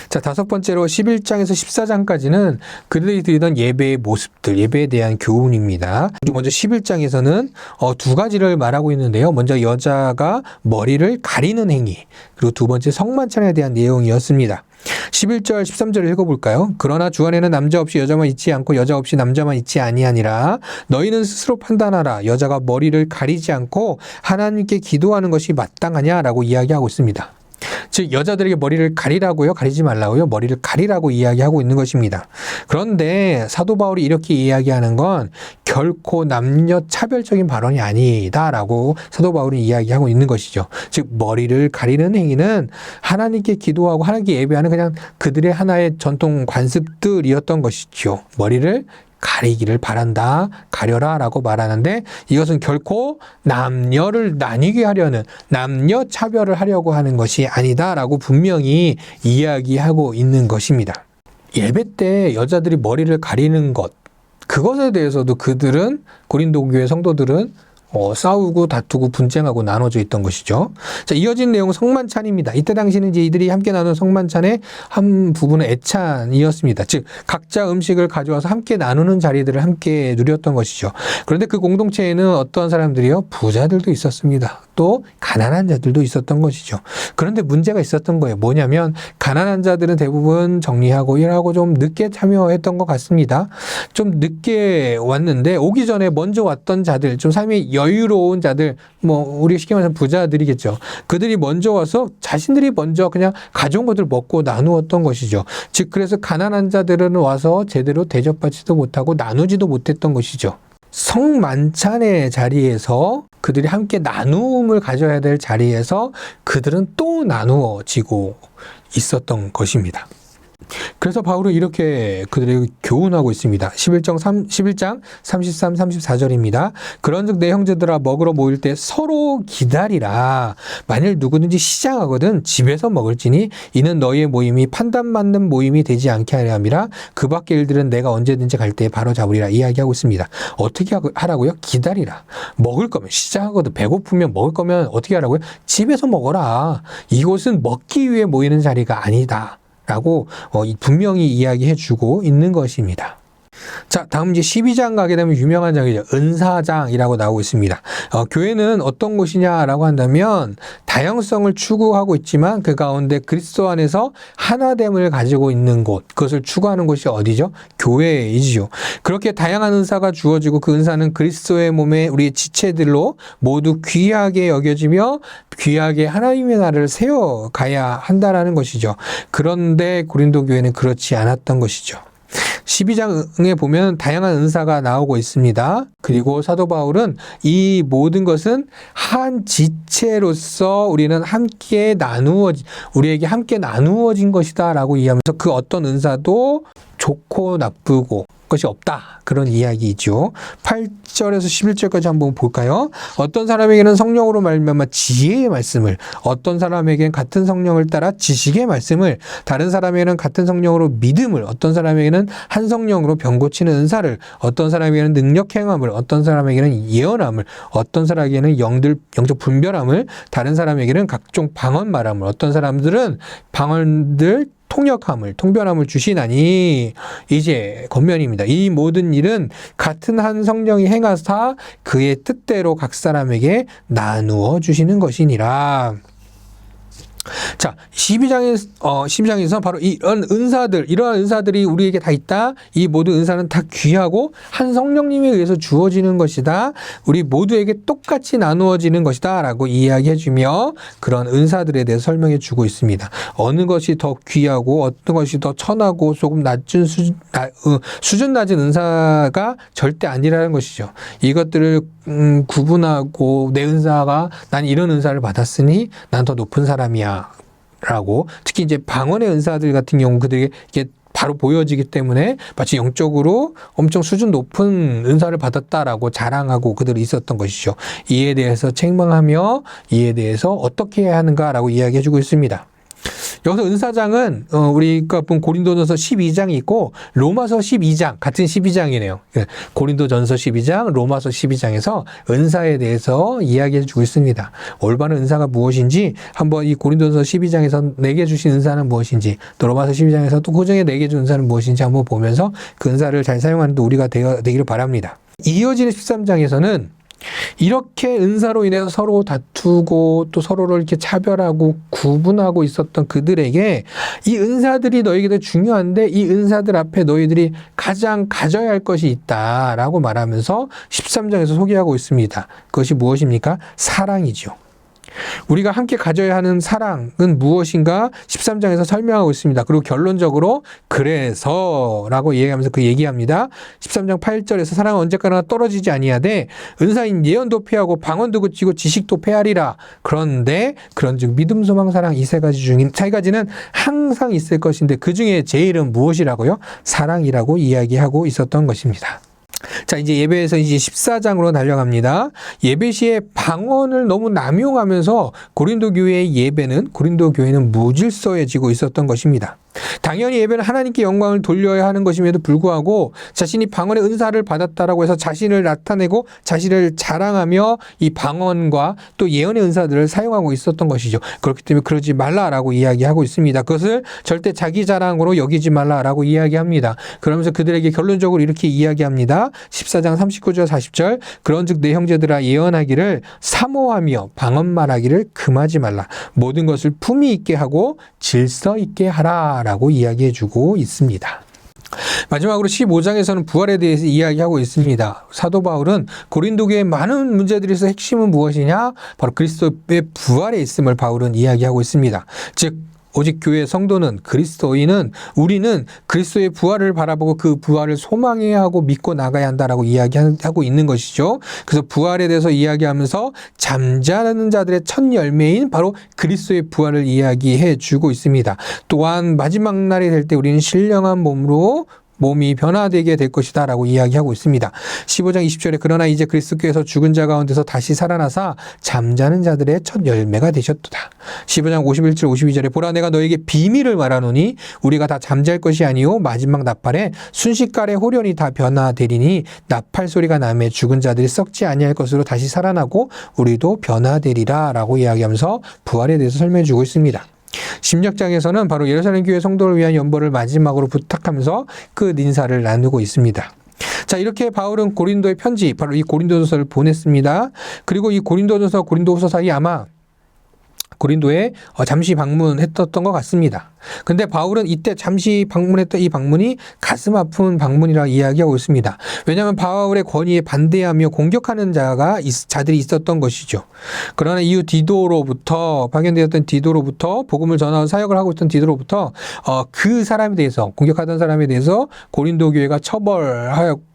자, 다섯 번째로 11장에서 14장까지는 그들이 드리던 예배의 모습들, 예배에 대한 교훈입니다. 먼저 11장에서는 두 가지를 말하고 있는데요. 먼저 여자가 머리를 가리는 행위, 그리고 두 번째 성만찬에 대한 내용이었습니다. 11절 13절을 읽어볼까요? 그러나 주 안에는 남자 없이 여자만 있지 않고 여자 없이 남자만 있지 아니하니라. 너희는 스스로 판단하라. 여자가 머리를 가리지 않고 하나님께 기도하는 것이 마땅하냐라고 이야기하고 있습니다. 즉 여자들에게 머리를 가리라고요? 가리지 말라고요? 머리를 가리라고 이야기하고 있는 것입니다. 그런데 사도 바울이 이렇게 이야기하는 건 결코 남녀 차별적인 발언이 아니다라고 사도 바울이 이야기하고 있는 것이죠. 즉 머리를 가리는 행위는 하나님께 기도하고 하나님께 예배하는 그냥 그들의 하나의 전통 관습들이었던 것이죠. 머리를 가리기를 바란다, 가려라 라고 말하는데 이것은 결코 남녀를 나뉘게 하려는, 남녀 차별을 하려고 하는 것이 아니다 라고 분명히 이야기하고 있는 것입니다. 예배 때 여자들이 머리를 가리는 것, 그것에 대해서도 그들은, 고린도 교회 성도들은 싸우고 다투고 분쟁하고 나눠져 있던 것이죠. 자, 이어진 내용은 성만찬입니다. 이때 당시는 이제 이들이 함께 나눈 성만찬의 한 부분은 애찬이었습니다. 즉 각자 음식을 가져와서 함께 나누는 자리들을 함께 누렸던 것이죠. 그런데 그 공동체에는 어떤 사람들이요? 부자들도 있었습니다. 또 가난한 자들도 있었던 것이죠. 그런데 문제가 있었던 거예요. 뭐냐면 가난한 자들은 대부분 정리하고 일하고 좀 늦게 참여했던 것 같습니다. 좀 늦게 왔는데 오기 전에 먼저 왔던 자들, 좀 삶이 여유로운 자들, 뭐 우리 쉽게 말해서 부자들이겠죠. 그들이 먼저 와서 자신들이 먼저 그냥 가져온 것들 먹고 나누었던 것이죠. 즉 그래서 가난한 자들은 와서 제대로 대접받지도 못하고 나누지도 못했던 것이죠. 성만찬의 자리에서 그들이 함께 나눔을 가져야 될 자리에서 그들은 또 나누어지고 있었던 것입니다. 그래서 바울은 이렇게 그들에게 교훈하고 있습니다. 11장 33, 34절입니다. 그런즉 내 형제들아 먹으러 모일 때 서로 기다리라. 만일 누구든지 시장하거든 집에서 먹을지니 이는 너희의 모임이 판단받는 모임이 되지 않게 하려 함이라. 그 밖의 일들은 내가 언제든지 갈 때에 바로 잡으리라 이야기하고 있습니다. 어떻게 하라고요? 기다리라. 먹을 거면 시장하거든, 배고프면 먹을 거면 어떻게 하라고요? 집에서 먹어라. 이곳은 먹기 위해 모이는 자리가 아니다 라고 분명히 이야기해 주고 있는 것입니다. 자, 다음 이제 12장 가게 되면 유명한 장이죠. 은사장이라고 나오고 있습니다. 교회는 어떤 곳이냐라고 한다면 다양성을 추구하고 있지만 그 가운데 그리스도 안에서 하나됨을 가지고 있는 곳, 그것을 추구하는 곳이 어디죠? 교회이지요. 그렇게 다양한 은사가 주어지고 그 은사는 그리스도의 몸에 우리의 지체들로 모두 귀하게 여겨지며 귀하게 하나님의 나라를 세워가야 한다라는 것이죠. 그런데 고린도 교회는 그렇지 않았던 것이죠. 12장에 보면 다양한 은사가 나오고 있습니다. 그리고 사도 바울은 이 모든 것은 한 지체로서 우리는 우리에게 함께 나누어진 것이다 라고 이해하면서 그 어떤 은사도 좋고 나쁘고 것이 없다. 그런 이야기이죠. 8절에서 11절까지 한번 볼까요? 어떤 사람에게는 성령으로 말미암아 지혜의 말씀을, 어떤 사람에게는 같은 성령을 따라 지식의 말씀을, 다른 사람에게는 같은 성령으로 믿음을, 어떤 사람에게는 한 성령으로 병 고치는 은사를, 어떤 사람에게는 능력 행함을, 어떤 사람에게는 예언함을, 어떤 사람에게는 영적 분별함을, 다른 사람에게는 각종 방언 말함을, 어떤 사람들은 방언들 통변함을 주시나니. 이제 권면입니다. 이 모든 일은 같은 한 성령이 행하사 그의 뜻대로 각 사람에게 나누어 주시는 것이니라. 자, 12장에서 바로 이러한 은사들이 우리에게 다 있다. 이 모든 은사는 다 귀하고 한 성령님에 의해서 주어지는 것이다. 우리 모두에게 똑같이 나누어지는 것이다 라고 이야기해주며 그런 은사들에 대해서 설명해 주고 있습니다. 어느 것이 더 귀하고 어떤 것이 더 천하고 조금 낮은 수준 낮은 은사가 절대 아니라는 것이죠. 이것들을 구분하고 내 은사가, 난 이런 은사를 받았으니 난 더 높은 사람이야 라고, 특히 이제 방언의 은사들 같은 경우 그들에게 이게 바로 보여지기 때문에 마치 영적으로 엄청 수준 높은 은사를 받았다라고 자랑하고 그들이 있었던 것이죠. 이에 대해서 책망하며 이에 대해서 어떻게 해야 하는가라고 이야기해주고 있습니다. 여기서 은사장은 우리가 본 고린도전서 12장이 있고 로마서 12장, 같은 12장이네요. 고린도전서 12장, 로마서 12장에서 은사에 대해서 이야기해 주고 있습니다. 올바른 은사가 무엇인지 한번 이 고린도전서 12장에서 내게 주신 은사는 무엇인지, 또 로마서 12장에서 또 고정에 내게 준 은사는 무엇인지 한번 보면서 그 은사를 잘 사용하는 데 우리가 되기를 바랍니다. 이어지는 13장에서는 이렇게 은사로 인해서 서로 다투고 또 서로를 이렇게 차별하고 구분하고 있었던 그들에게 이 은사들이 너희에게 중요한데 이 은사들 앞에 너희들이 가장 가져야 할 것이 있다라고 말하면서 13장에서 소개하고 있습니다. 그것이 무엇입니까? 사랑이죠. 우리가 함께 가져야 하는 사랑은 무엇인가 13장에서 설명하고 있습니다. 그리고 결론적으로 그래서라고 얘기하면서 그 얘기합니다. 13장 8절에서 사랑은 언제까지나 떨어지지 아니하되 은사인 예언도 패하고 방언도 그치고 지식도 패하리라. 그런데 그런즉 믿음, 소망, 사랑 이 세 가지 중인 세 가지는 항상 있을 것인데 그 중에 제일은 무엇이라고요? 사랑이라고 이야기하고 있었던 것입니다. 자, 이제 예배에서 이제 14장으로 달려갑니다. 예배 시에 방언을 너무 남용하면서 고린도 교회는 무질서해지고 있었던 것입니다. 당연히 예배는 하나님께 영광을 돌려야 하는 것임에도 불구하고 자신이 방언의 은사를 받았다라고 해서 자신을 나타내고 자신을 자랑하며 이 방언과 또 예언의 은사들을 사용하고 있었던 것이죠. 그렇기 때문에 그러지 말라라고 이야기하고 있습니다. 그것을 절대 자기 자랑으로 여기지 말라라고 이야기합니다. 그러면서 그들에게 결론적으로 이렇게 이야기합니다. 14장 39절 40절 그런즉 내 형제들아 예언하기를 사모하며 방언 말하기를 금하지 말라. 모든 것을 품위 있게 하고 질서 있게 하라 라고 이야기해주고 있습니다. 마지막으로 15장에서는 부활에 대해서 이야기하고 있습니다. 사도 바울은 고린도 교회의 많은 문제들에서 핵심은 무엇이냐? 바로 그리스도의 부활에 있음을 바울은 이야기하고 있습니다. 즉 오직 교회 성도는 그리스도인은 우리는 그리스도의 부활을 바라보고 그 부활을 소망해야 하고 믿고 나가야 한다라고 이야기하고 있는 것이죠. 그래서 부활에 대해서 이야기하면서 잠자는 자들의 첫 열매인 바로 그리스도의 부활을 이야기해 주고 있습니다. 또한 마지막 날이 될 때 우리는 신령한 몸이 변화되게 될 것이다 라고 이야기하고 있습니다. 15장 20절에 그러나 이제 그리스도께서 죽은 자 가운데서 다시 살아나사 잠자는 자들의 첫 열매가 되셨도다. 15장 51절 52절에 보라 내가 너에게 비밀을 말하노니 우리가 다 잠잘 것이 아니요 마지막 나팔에 순식간에 호련히 다 변화되리니 나팔 소리가 나매 죽은 자들이 썩지 아니할 것으로 다시 살아나고 우리도 변화되리라 라고 이야기하면서 부활에 대해서 설명해 주고 있습니다. 16장에서는 바로 예루살렘 교회 성도를 위한 연보를 마지막으로 부탁하면서 그 인사를 나누고 있습니다. 자, 이렇게 바울은 고린도의 편지, 바로 이 고린도전서를 보냈습니다. 그리고 이 고린도전서, 고린도후서 사이 아마 고린도에 잠시 방문했던 것 같습니다. 근데 바울은 이때 잠시 방문했던 이 방문이 가슴 아픈 방문이라 이야기하고 있습니다. 왜냐하면 바울의 권위에 반대하며 공격하는 자들이 있었던 것이죠. 그러나 이후 파견되었던 디도로부터 복음을 전하는 사역을 하고 있던 디도로부터 그 사람에 대해서 공격하던 사람에 대해서 고린도 교회가 처벌하였고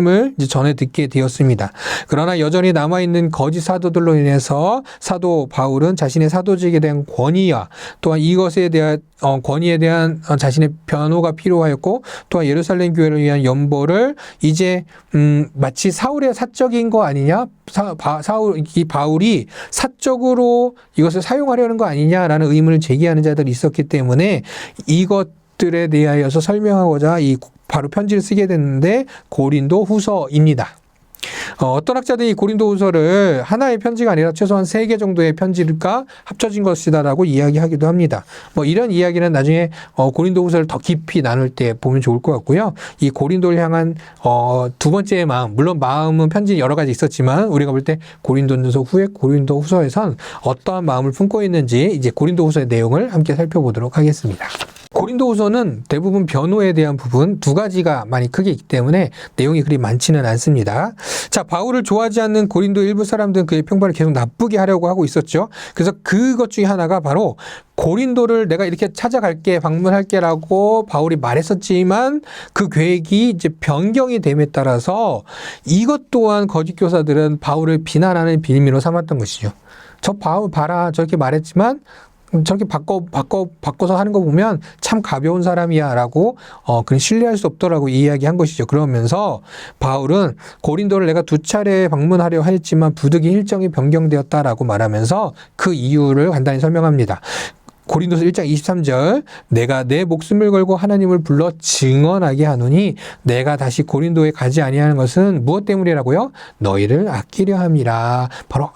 을 이제 전해 듣게 되었습니다. 그러나 여전히 남아있는 거짓 사도들로 인해서 사도 바울은 자신의 사도직에 대한 권위와 또한 이것에 대한 권위에 대한 자신의 변호가 필요하였고 또한 예루살렘 교회를 위한 연보를 이제 마치 사울의 사적인 거 아니냐? 바울이 사적으로 이것을 사용하려는 거 아니냐라는 의문을 제기하는 자들이 있었기 때문에 이것들에 대하여서 설명하고자 바로 편지를 쓰게 됐는데 고린도 후서입니다. 어떤 학자들이 고린도 후서를 하나의 편지가 아니라 최소한 3개 정도의 편지가 합쳐진 것이다라고 이야기하기도 합니다. 이런 이야기는 나중에 고린도 후서를 더 깊이 나눌 때 보면 좋을 것 같고요. 이 고린도를 향한 두 번째의 마음, 물론 마음은 편지 여러 가지 있었지만 우리가 볼 때 고린도전서 후에 고린도 후서에선 어떠한 마음을 품고 있는지 이제 고린도 후서의 내용을 함께 살펴보도록 하겠습니다. 고린도후서는 대부분 변호에 대한 부분 2가지가 많이 크게 있기 때문에 내용이 그리 많지는 않습니다. 자, 바울을 좋아하지 않는 고린도 일부 사람들은 그의 평판을 계속 나쁘게 하려고 하고 있었죠. 그래서 그것 중에 하나가 바로 고린도를 내가 이렇게 찾아갈게, 방문할게라고 바울이 말했었지만 그 계획이 이제 변경이 됨에 따라서 이것 또한 거짓 교사들은 바울을 비난하는 빌미로 삼았던 것이죠. 저 바울 봐라, 저렇게 말했지만 저렇게 바꿔서 하는 거 보면 참 가벼운 사람이야 라고 그냥 신뢰할 수 없더라고 이야기한 것이죠. 그러면서 바울은 고린도를 내가 2차례 방문하려 했지만 부득이 일정이 변경되었다라고 말하면서 그 이유를 간단히 설명합니다. 고린도서 1장 23절 내가 내 목숨을 걸고 하나님을 불러 증언하게 하노니 내가 다시 고린도에 가지 아니하는 것은 무엇 때문이라고요? 너희를 아끼려 함이라. 바로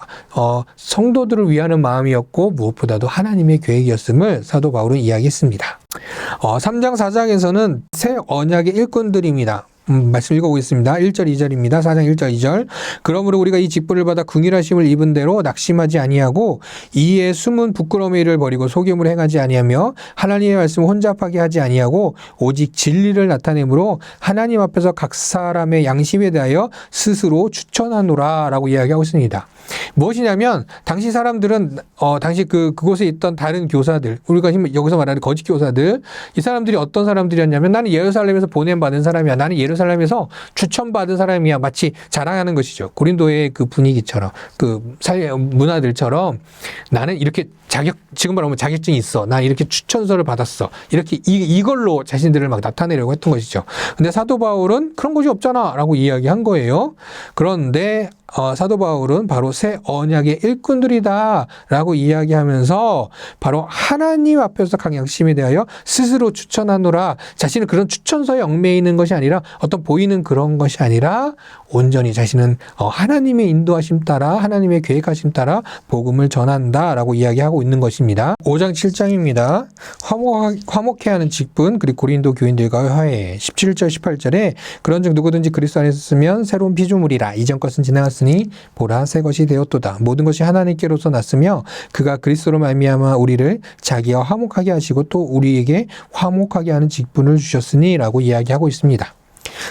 성도들을 위하는 마음이었고 무엇보다도 하나님의 계획이었음을 사도 바울은 이야기했습니다. 3장 4장에서는 새 언약의 일꾼들입니다. 말씀 읽어보겠습니다. 1절 2절입니다. 4장 1절 2절 그러므로 우리가 이 직분을 받아 긍휼하심을 입은 대로 낙심하지 아니하고 이에 숨은 부끄러움의 일을 버리고 속임을 행하지 아니하며 하나님의 말씀을 혼잡하게 하지 아니하고 오직 진리를 나타내므로 하나님 앞에서 각 사람의 양심에 대하여 스스로 추천하노라 라고 이야기하고 있습니다. 무엇이냐면 당시 사람들은 당시 그곳에 있던 다른 교사들, 우리가 여기서 말하는 거짓 교사들, 이 사람들이 어떤 사람들이었냐면 나는 예루살렘에서 보냄받은 사람이야. 나는 예루살렘에서 추천받은 사람이야. 마치 자랑하는 것이죠. 고린도의 그 분위기처럼 그 문화들처럼 나는 이렇게 지금 말하면 자격증이 있어. 나 이렇게 추천서를 받았어. 이렇게 이걸로 자신들을 막 나타내려고 했던 것이죠. 근데 사도 바울은 그런 것이 없잖아 라고 이야기한 거예요. 그런데 사도 바울은 바로 새 언약의 일꾼들이다 라고 이야기하면서 바로 하나님 앞에서 강약심에 대하여 스스로 추천하노라, 자신은 그런 추천서에 얽매이는 있는 것이 아니라 어떤 보이는 그런 것이 아니라 온전히 자신은 하나님의 인도하심 따라 하나님의 계획하심 따라 복음을 전한다라고 이야기하고 있는 것입니다. 5장 7장입니다. 화목해 하는 직분 그리고 고린도 교인들과의 화해. 17절 18절에 그런즉 누구든지 그리스도 안에 있으면 새로운 피조물이라, 이전 것은 지나갔으니 보라 새 것이 되었도다. 모든 것이 하나님께로서 났으며 그가 그리스도로 말미암아 우리를 자기와 화목하게 하시고 또 우리에게 화목하게 하는 직분을 주셨으니 라고 이야기하고 있습니다.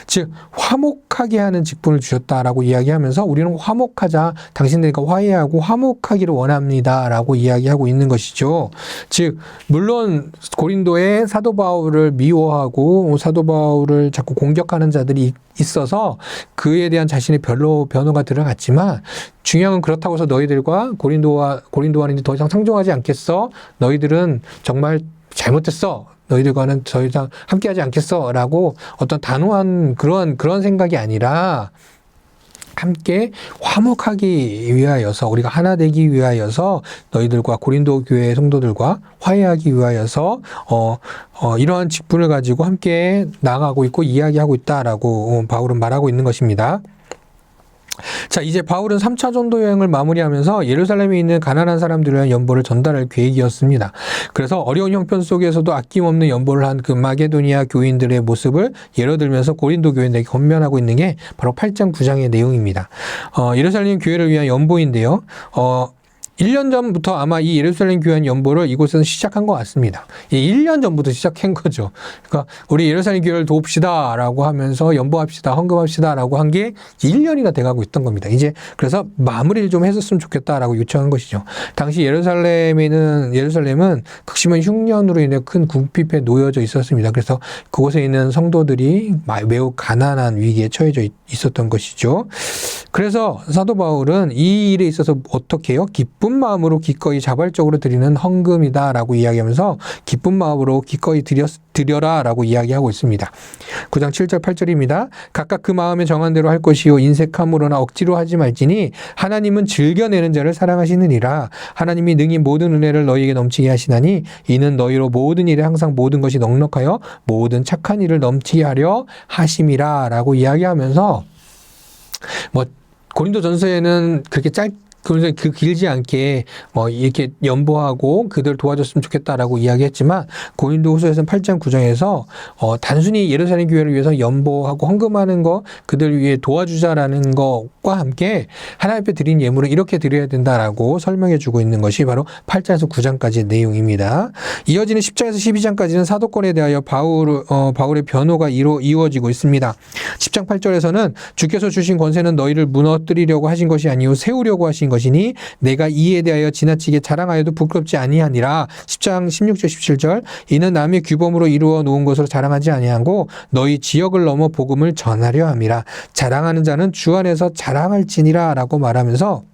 즉 화목하게 하는 직분을 주셨다라고 이야기하면서 우리는 화목하자, 당신들과 화해하고 화목하기를 원합니다 라고 이야기하고 있는 것이죠. 즉 물론 고린도에 사도 바울을 미워하고 사도 바울을 자꾸 공격하는 자들이 있어서 그에 대한 자신의 변호가 들어갔지만, 중요한 건 그렇다고 해서 너희들과 고린도와는 더 이상 상종하지 않겠어, 너희들은 정말 잘못했어, 너희들과는 더 이상 함께하지 않겠어 라고 어떤 단호한 그런 생각이 아니라 함께 화목하기 위하여서, 우리가 하나 되기 위하여서 너희들과 고린도 교회 성도들과 화해하기 위하여서 이러한 직분을 가지고 함께 나아가고 있고 이야기하고 있다라고 바울은 말하고 있는 것입니다. 자, 이제 바울은 3차 전도 여행을 마무리하면서 예루살렘에 있는 가난한 사람들을 위한 연보를 전달할 계획이었습니다. 그래서 어려운 형편 속에서도 아낌없는 연보를 한 그 마게도니아 교인들의 모습을 예로 들면서 고린도 교인들에게 권면하고 있는 게 바로 8장 9장의 내용입니다. 예루살렘 교회를 위한 연보인데요. 1년 전부터 아마 이 예루살렘 교회 연보를 이곳에서 시작한 것 같습니다. 1년 전부터 시작한 거죠. 그러니까 우리 예루살렘 교회를 도웁시다 라고 하면서 연보합시다, 헌금합시다 라고 한 게 1년이나 돼가고 있던 겁니다. 이제 그래서 마무리를 좀 했었으면 좋겠다라고 요청한 것이죠. 당시 예루살렘은 극심한 흉년으로 인해 큰 궁핍에 놓여져 있었습니다. 그래서 그곳에 있는 성도들이 매우 가난한 위기에 처해져 있었던 것이죠. 그래서 사도 바울은 이 일에 있어서 어떻게 해요? 기쁜 마음으로 기꺼이 자발적으로 드리는 헌금이다라고 이야기하면서 기쁜 마음으로 기꺼이 드려라라고 이야기하고 있습니다. 9장 7절 8절입니다. 각각 그 마음에 정한 대로 할 것이요 인색함으로나 억지로 하지 말지니 하나님은 즐겨내는 자를 사랑하시느니라. 하나님이 능히 모든 은혜를 너희에게 넘치게 하시나니 이는 너희로 모든 일에 항상 모든 것이 넉넉하여 모든 착한 일을 넘치게 하려 하심이라 라고 이야기하면서 고린도 전서에는 그렇게 길지 않게 이렇게 연보하고 그들을 도와줬으면 좋겠다라고 이야기했지만, 고린도 후서에서는 8장 9장에서 단순히 예루살렘 교회를 위해서 연보하고 헌금하는 거, 그들을 위해 도와주자라는 것과 함께 하나님 앞에 드린 예물은 이렇게 드려야 된다라고 설명해 주고 있는 것이 바로 8장에서 9장까지의 내용입니다. 이어지는 10장에서 12장까지는 사도권에 대하여 바울의 변호가 이루어지고 있습니다. 10장 8절에서는 주께서 주신 권세는 너희를 무너뜨리려고 하신 것이 아니요 세우려고 하신 것이니 내가 이에 대하여 지나치게 자랑하여도 부끄럽지 아니하니라. 10장 16절 17절 이는 남의 규범으로 이루어 놓은 것으로 자랑하지 아니하고 너희 지역을 넘어 복음을 전하려 함이라. 자랑하는 자는 주 안에서 자랑할지니라 라고 말하면서,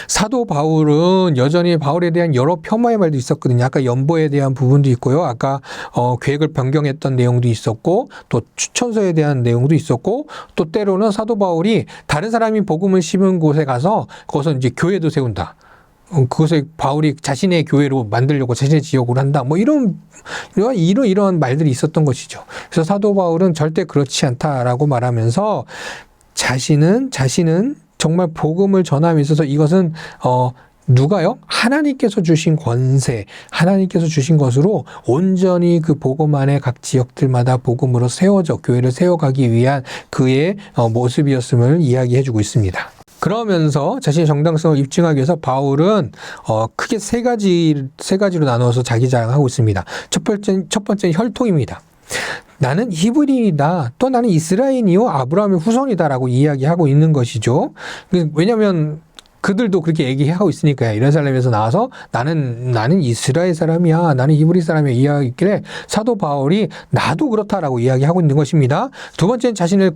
사도 바울은 여전히 바울에 대한 여러 폄하의 말도 있었거든요. 아까 연보에 대한 부분도 있고요. 아까 계획을 변경했던 내용도 있었고, 또 추천서에 대한 내용도 있었고, 또 때로는 사도 바울이 다른 사람이 복음을 심은 곳에 가서 거기서 이제 교회도 세운다. 그것을 바울이 자신의 교회로 만들려고 자신의 지역으로 한다. 이런 말들이 있었던 것이죠. 그래서 사도 바울은 절대 그렇지 않다라고 말하면서 자신은 정말 복음을 전함에 있어서 이것은 누가요? 하나님께서 주신 권세, 하나님께서 주신 것으로 온전히 그 복음 안에 각 지역들마다 복음으로 교회를 세워가기 위한 그의 모습이었음을 이야기해주고 있습니다. 그러면서 자신의 정당성을 입증하기 위해서 바울은 크게 세 가지로 나누어서 자기 자랑하고 있습니다. 첫 번째는 혈통입니다. 나는 히브리이다. 또 나는 이스라엘이요 아브라함의 후손이다라고 이야기하고 있는 것이죠. 왜냐하면 그들도 그렇게 얘기하고 있으니까요. 이런 사람에서 나와서 나는 이스라엘 사람이야. 나는 이브리 사람이야. 이야기했길래 사도 바울이 나도 그렇다라고 이야기하고 있는 것입니다. 두 번째는 자신에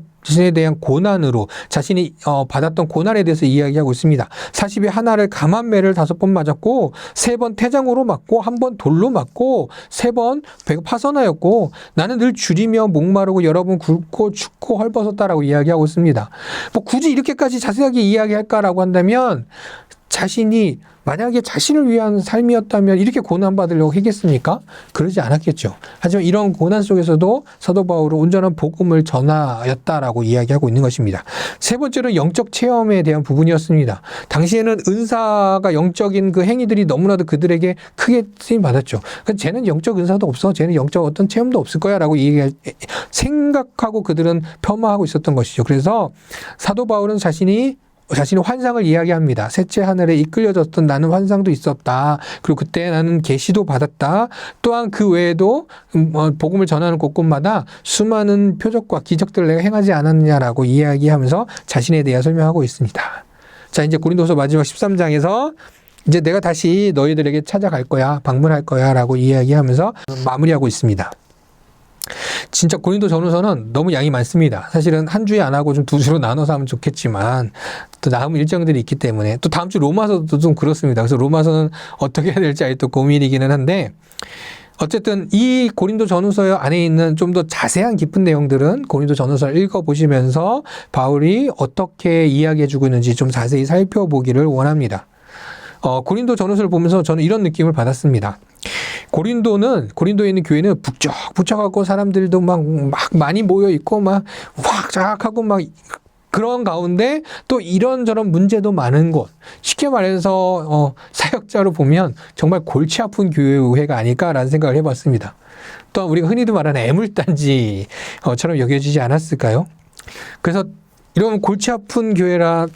대한 고난으로 자신이 받았던 고난에 대해서 이야기하고 있습니다. 40에 하나를 감한 매를 5번 맞았고 3번 태장으로 맞고 1번 돌로 맞고 3번 배가 파선하였고 나는 늘 줄이며 목마르고 여러 번 굶고 춥고 헐벗었다라고 이야기하고 있습니다. 뭐 굳이 이렇게까지 자세하게 이야기할까라고 한다면 자신이 만약에 자신을 위한 삶이었다면 이렇게 고난받으려고 했겠습니까? 그러지 않았겠죠. 하지만 이런 고난 속에서도 사도 바울은 온전한 복음을 전하였다라고 이야기하고 있는 것입니다. 세 번째로 영적 체험에 대한 부분이었습니다. 당시에는 은사가 영적인 그 행위들이 너무나도 그들에게 크게 쓰임받았죠. 쟤는 영적 은사도 없어. 쟤는 영적 어떤 체험도 없을 거야 라고 생각하고 그들은 폄하하고 있었던 것이죠. 그래서 사도 바울은 자신의 환상을 이야기합니다. 셋째 하늘에 이끌려졌던 나는 환상도 있었다. 그리고 그때 나는 계시도 받았다. 또한 그 외에도 복음을 전하는 곳곳마다 수많은 표적과 기적들을 내가 행하지 않았느냐라고 이야기하면서 자신에 대해 설명하고 있습니다. 자, 이제 고린도서 마지막 13장에서 이제 내가 다시 너희들에게 찾아갈 거야, 방문할 거야 라고 이야기하면서 마무리하고 있습니다. 진짜 고린도 전후서는 너무 양이 많습니다. 사실은 한 주에 안 하고 좀 2주로 나눠서 하면 좋겠지만 또 남은 일정들이 있기 때문에 또 다음 주 로마서도 좀 그렇습니다. 그래서 로마서는 어떻게 해야 될지 아직도 고민이기는 한데 어쨌든 이 고린도 전후서 안에 있는 좀 더 자세한 깊은 내용들은 고린도 전후서를 읽어보시면서 바울이 어떻게 이야기해주고 있는지 좀 자세히 살펴보기를 원합니다. 고린도 전후서를 보면서 저는 이런 느낌을 받았습니다. 고린도에 있는 교회는 북적북적하고 사람들도 막 많이 모여 있고 막 확작하고 막 그런 가운데 또 이런저런 문제도 많은 곳. 쉽게 말해서 사역자로 보면 정말 골치 아픈 교회가 아닐까라는 생각을 해봤습니다. 또한 우리가 흔히도 말하는 애물단지처럼 여겨지지 않았을까요? 그래서 이런 골치 아픈 교회라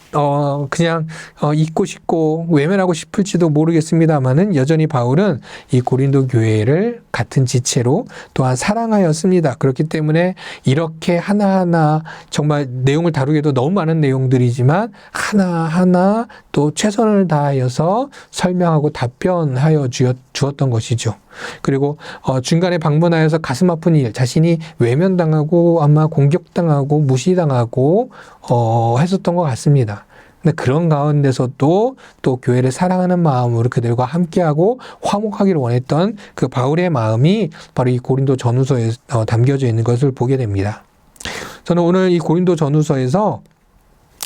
그냥 잊고 싶고 외면하고 싶을지도 모르겠습니다만은 여전히 바울은 이 고린도 교회를 같은 지체로 또한 사랑하였습니다. 그렇기 때문에 이렇게 하나하나 정말 내용을 다루기에도 너무 많은 내용들이지만 하나하나 또 최선을 다하여서 설명하고 답변하여 주었던 것이죠. 그리고 중간에 방문하여서 가슴 아픈 일, 자신이 외면당하고 아마 공격당하고 무시당하고 했었던 것 같습니다. 근데 그런 가운데서도 또 교회를 사랑하는 마음으로 그들과 함께하고 화목하기를 원했던 그 바울의 마음이 바로 이 고린도 전후서에 담겨져 있는 것을 보게 됩니다. 저는 오늘 이 고린도 전후서에서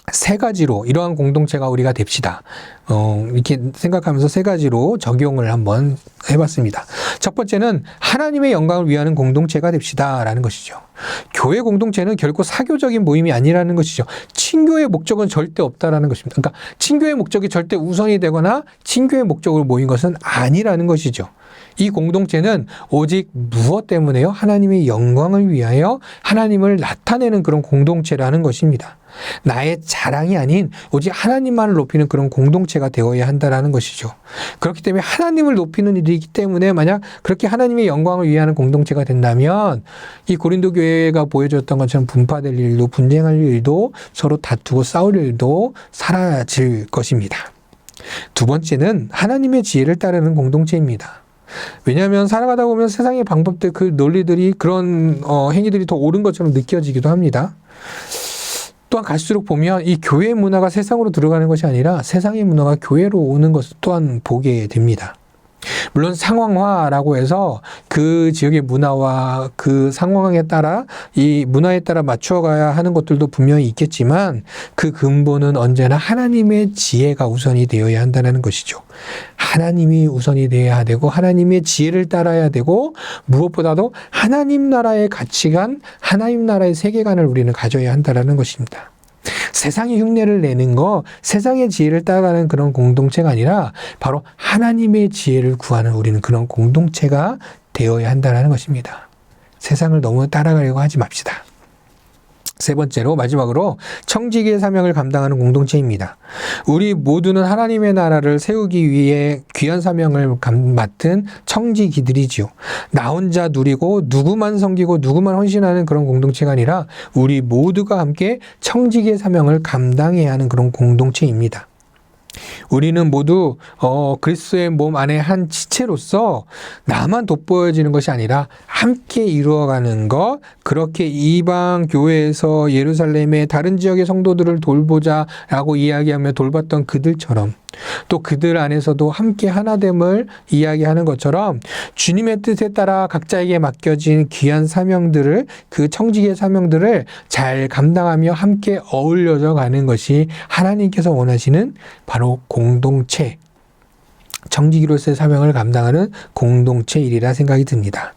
3가지로 이러한 공동체가 우리가 됩시다. 이렇게 생각하면서 3가지로 적용을 한번 해봤습니다. 첫 번째는 하나님의 영광을 위하는 공동체가 됩시다 라는 것이죠. 교회 공동체는 결코 사교적인 모임이 아니라는 것이죠. 친교의 목적은 절대 없다라는 것입니다. 그러니까 친교의 목적이 절대 우선이 되거나 친교의 목적으로 모인 것은 아니라는 것이죠. 이 공동체는 오직 무엇 때문에요? 하나님의 영광을 위하여 하나님을 나타내는 그런 공동체라는 것입니다. 나의 자랑이 아닌 오직 하나님만을 높이는 그런 공동체가 되어야 한다는 것이죠. 그렇기 때문에 하나님을 높이는 일이기 때문에 만약 그렇게 하나님의 영광을 위하는 공동체가 된다면 이 고린도 교회가 보여줬던 것처럼 분파될 일도 분쟁할 일도 서로 다투고 싸울 일도 사라질 것입니다. 두 번째는 하나님의 지혜를 따르는 공동체입니다. 왜냐하면 살아가다 보면 세상의 방법들, 그 논리들이 그런 행위들이 더 옳은 것처럼 느껴지기도 합니다. 또한 갈수록 보면 이 교회 문화가 세상으로 들어가는 것이 아니라 세상의 문화가 교회로 오는 것을 또한 보게 됩니다. 물론 상황화라고 해서 그 지역의 문화와 그 상황에 따라 이 문화에 따라 맞춰가야 하는 것들도 분명히 있겠지만 그 근본은 언제나 하나님의 지혜가 우선이 되어야 한다는 것이죠. 하나님이 우선이 되어야 되고 하나님의 지혜를 따라야 되고 무엇보다도 하나님 나라의 가치관, 하나님 나라의 세계관을 우리는 가져야 한다는 것입니다. 세상의 흉내를 내는 거, 세상의 지혜를 따라가는 그런 공동체가 아니라 바로 하나님의 지혜를 구하는 우리는 그런 공동체가 되어야 한다는 것입니다. 세상을 너무 따라가려고 하지 맙시다. 세 번째로 마지막으로 청지기의 사명을 감당하는 공동체입니다. 우리 모두는 하나님의 나라를 세우기 위해 귀한 사명을 맡은 청지기들이지요. 나 혼자 누리고 누구만 섬기고 누구만 헌신하는 그런 공동체가 아니라 우리 모두가 함께 청지기의 사명을 감당해야 하는 그런 공동체입니다. 우리는 모두 그리스도의 몸 안에 한 지체로서 나만 돋보여지는 것이 아니라 함께 이루어가는 것, 그렇게 이방 교회에서 예루살렘의 다른 지역의 성도들을 돌보자라고 이야기하며 돌봤던 그들처럼, 또 그들 안에서도 함께 하나됨을 이야기하는 것처럼 주님의 뜻에 따라 각자에게 맡겨진 귀한 사명들을, 그 청지기의 사명들을 잘 감당하며 함께 어울려져 가는 것이 하나님께서 원하시는 바로 공동체, 청지기로서의 사명을 감당하는 공동체 일이라 생각이 듭니다.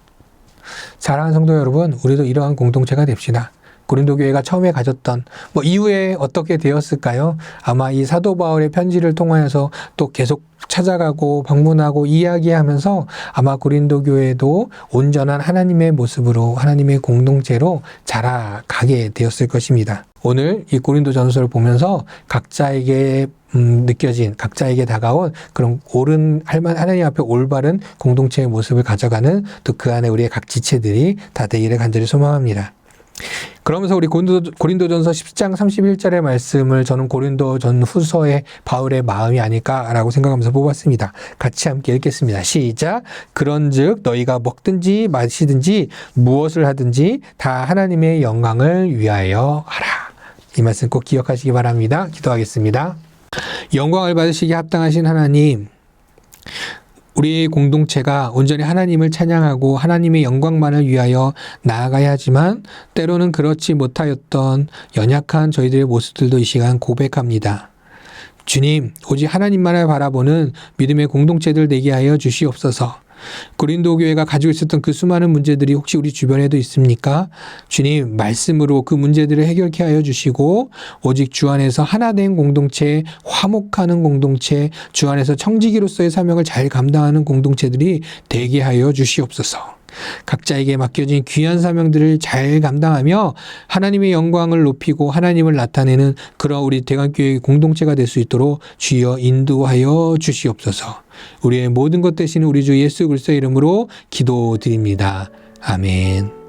사랑하는 성도 여러분, 우리도 이러한 공동체가 됩시다. 고린도 교회가 처음에 가졌던, 이후에 어떻게 되었을까요? 아마 이 사도 바울의 편지를 통하여서 또 계속 찾아가고 방문하고 이야기하면서 아마 고린도 교회도 온전한 하나님의 모습으로, 하나님의 공동체로 자라가게 되었을 것입니다. 오늘 이 고린도 전서를 보면서 각자에게 느껴진, 각자에게 다가온 그런 하나님 앞에 올바른 공동체의 모습을 가져가는, 또 그 안에 우리의 각 지체들이 다 되기를 간절히 소망합니다. 그러면서 우리 고린도전서 10장 31절의 말씀을 저는 고린도전 후서의 바울의 마음이 아닐까라고 생각하면서 뽑았습니다. 같이 함께 읽겠습니다. 시작. 그런즉 너희가 먹든지 마시든지 무엇을 하든지 다 하나님의 영광을 위하여 하라. 이 말씀 꼭 기억하시기 바랍니다. 기도하겠습니다. 영광을 받으시기에 합당하신 하나님, 우리 공동체가 온전히 하나님을 찬양하고 하나님의 영광만을 위하여 나아가야 하지만 때로는 그렇지 못하였던 연약한 저희들의 모습들도 이 시간 고백합니다. 주님, 오직 하나님만을 바라보는 믿음의 공동체들 되게 하여 주시옵소서. 고린도 교회가 가지고 있었던 그 수많은 문제들이 혹시 우리 주변에도 있습니까? 주님, 말씀으로 그 문제들을 해결케 하여 주시고 오직 주 안에서 하나된 공동체, 화목하는 공동체, 주 안에서 청지기로서의 사명을 잘 감당하는 공동체들이 되게 하여 주시옵소서. 각자에게 맡겨진 귀한 사명들을 잘 감당하며 하나님의 영광을 높이고 하나님을 나타내는 그런 우리 대관교회 공동체가 될 수 있도록 주여 인도하여 주시옵소서. 우리의 모든 것 되시는 우리 주 예수 그리스도의 이름으로 기도드립니다. 아멘.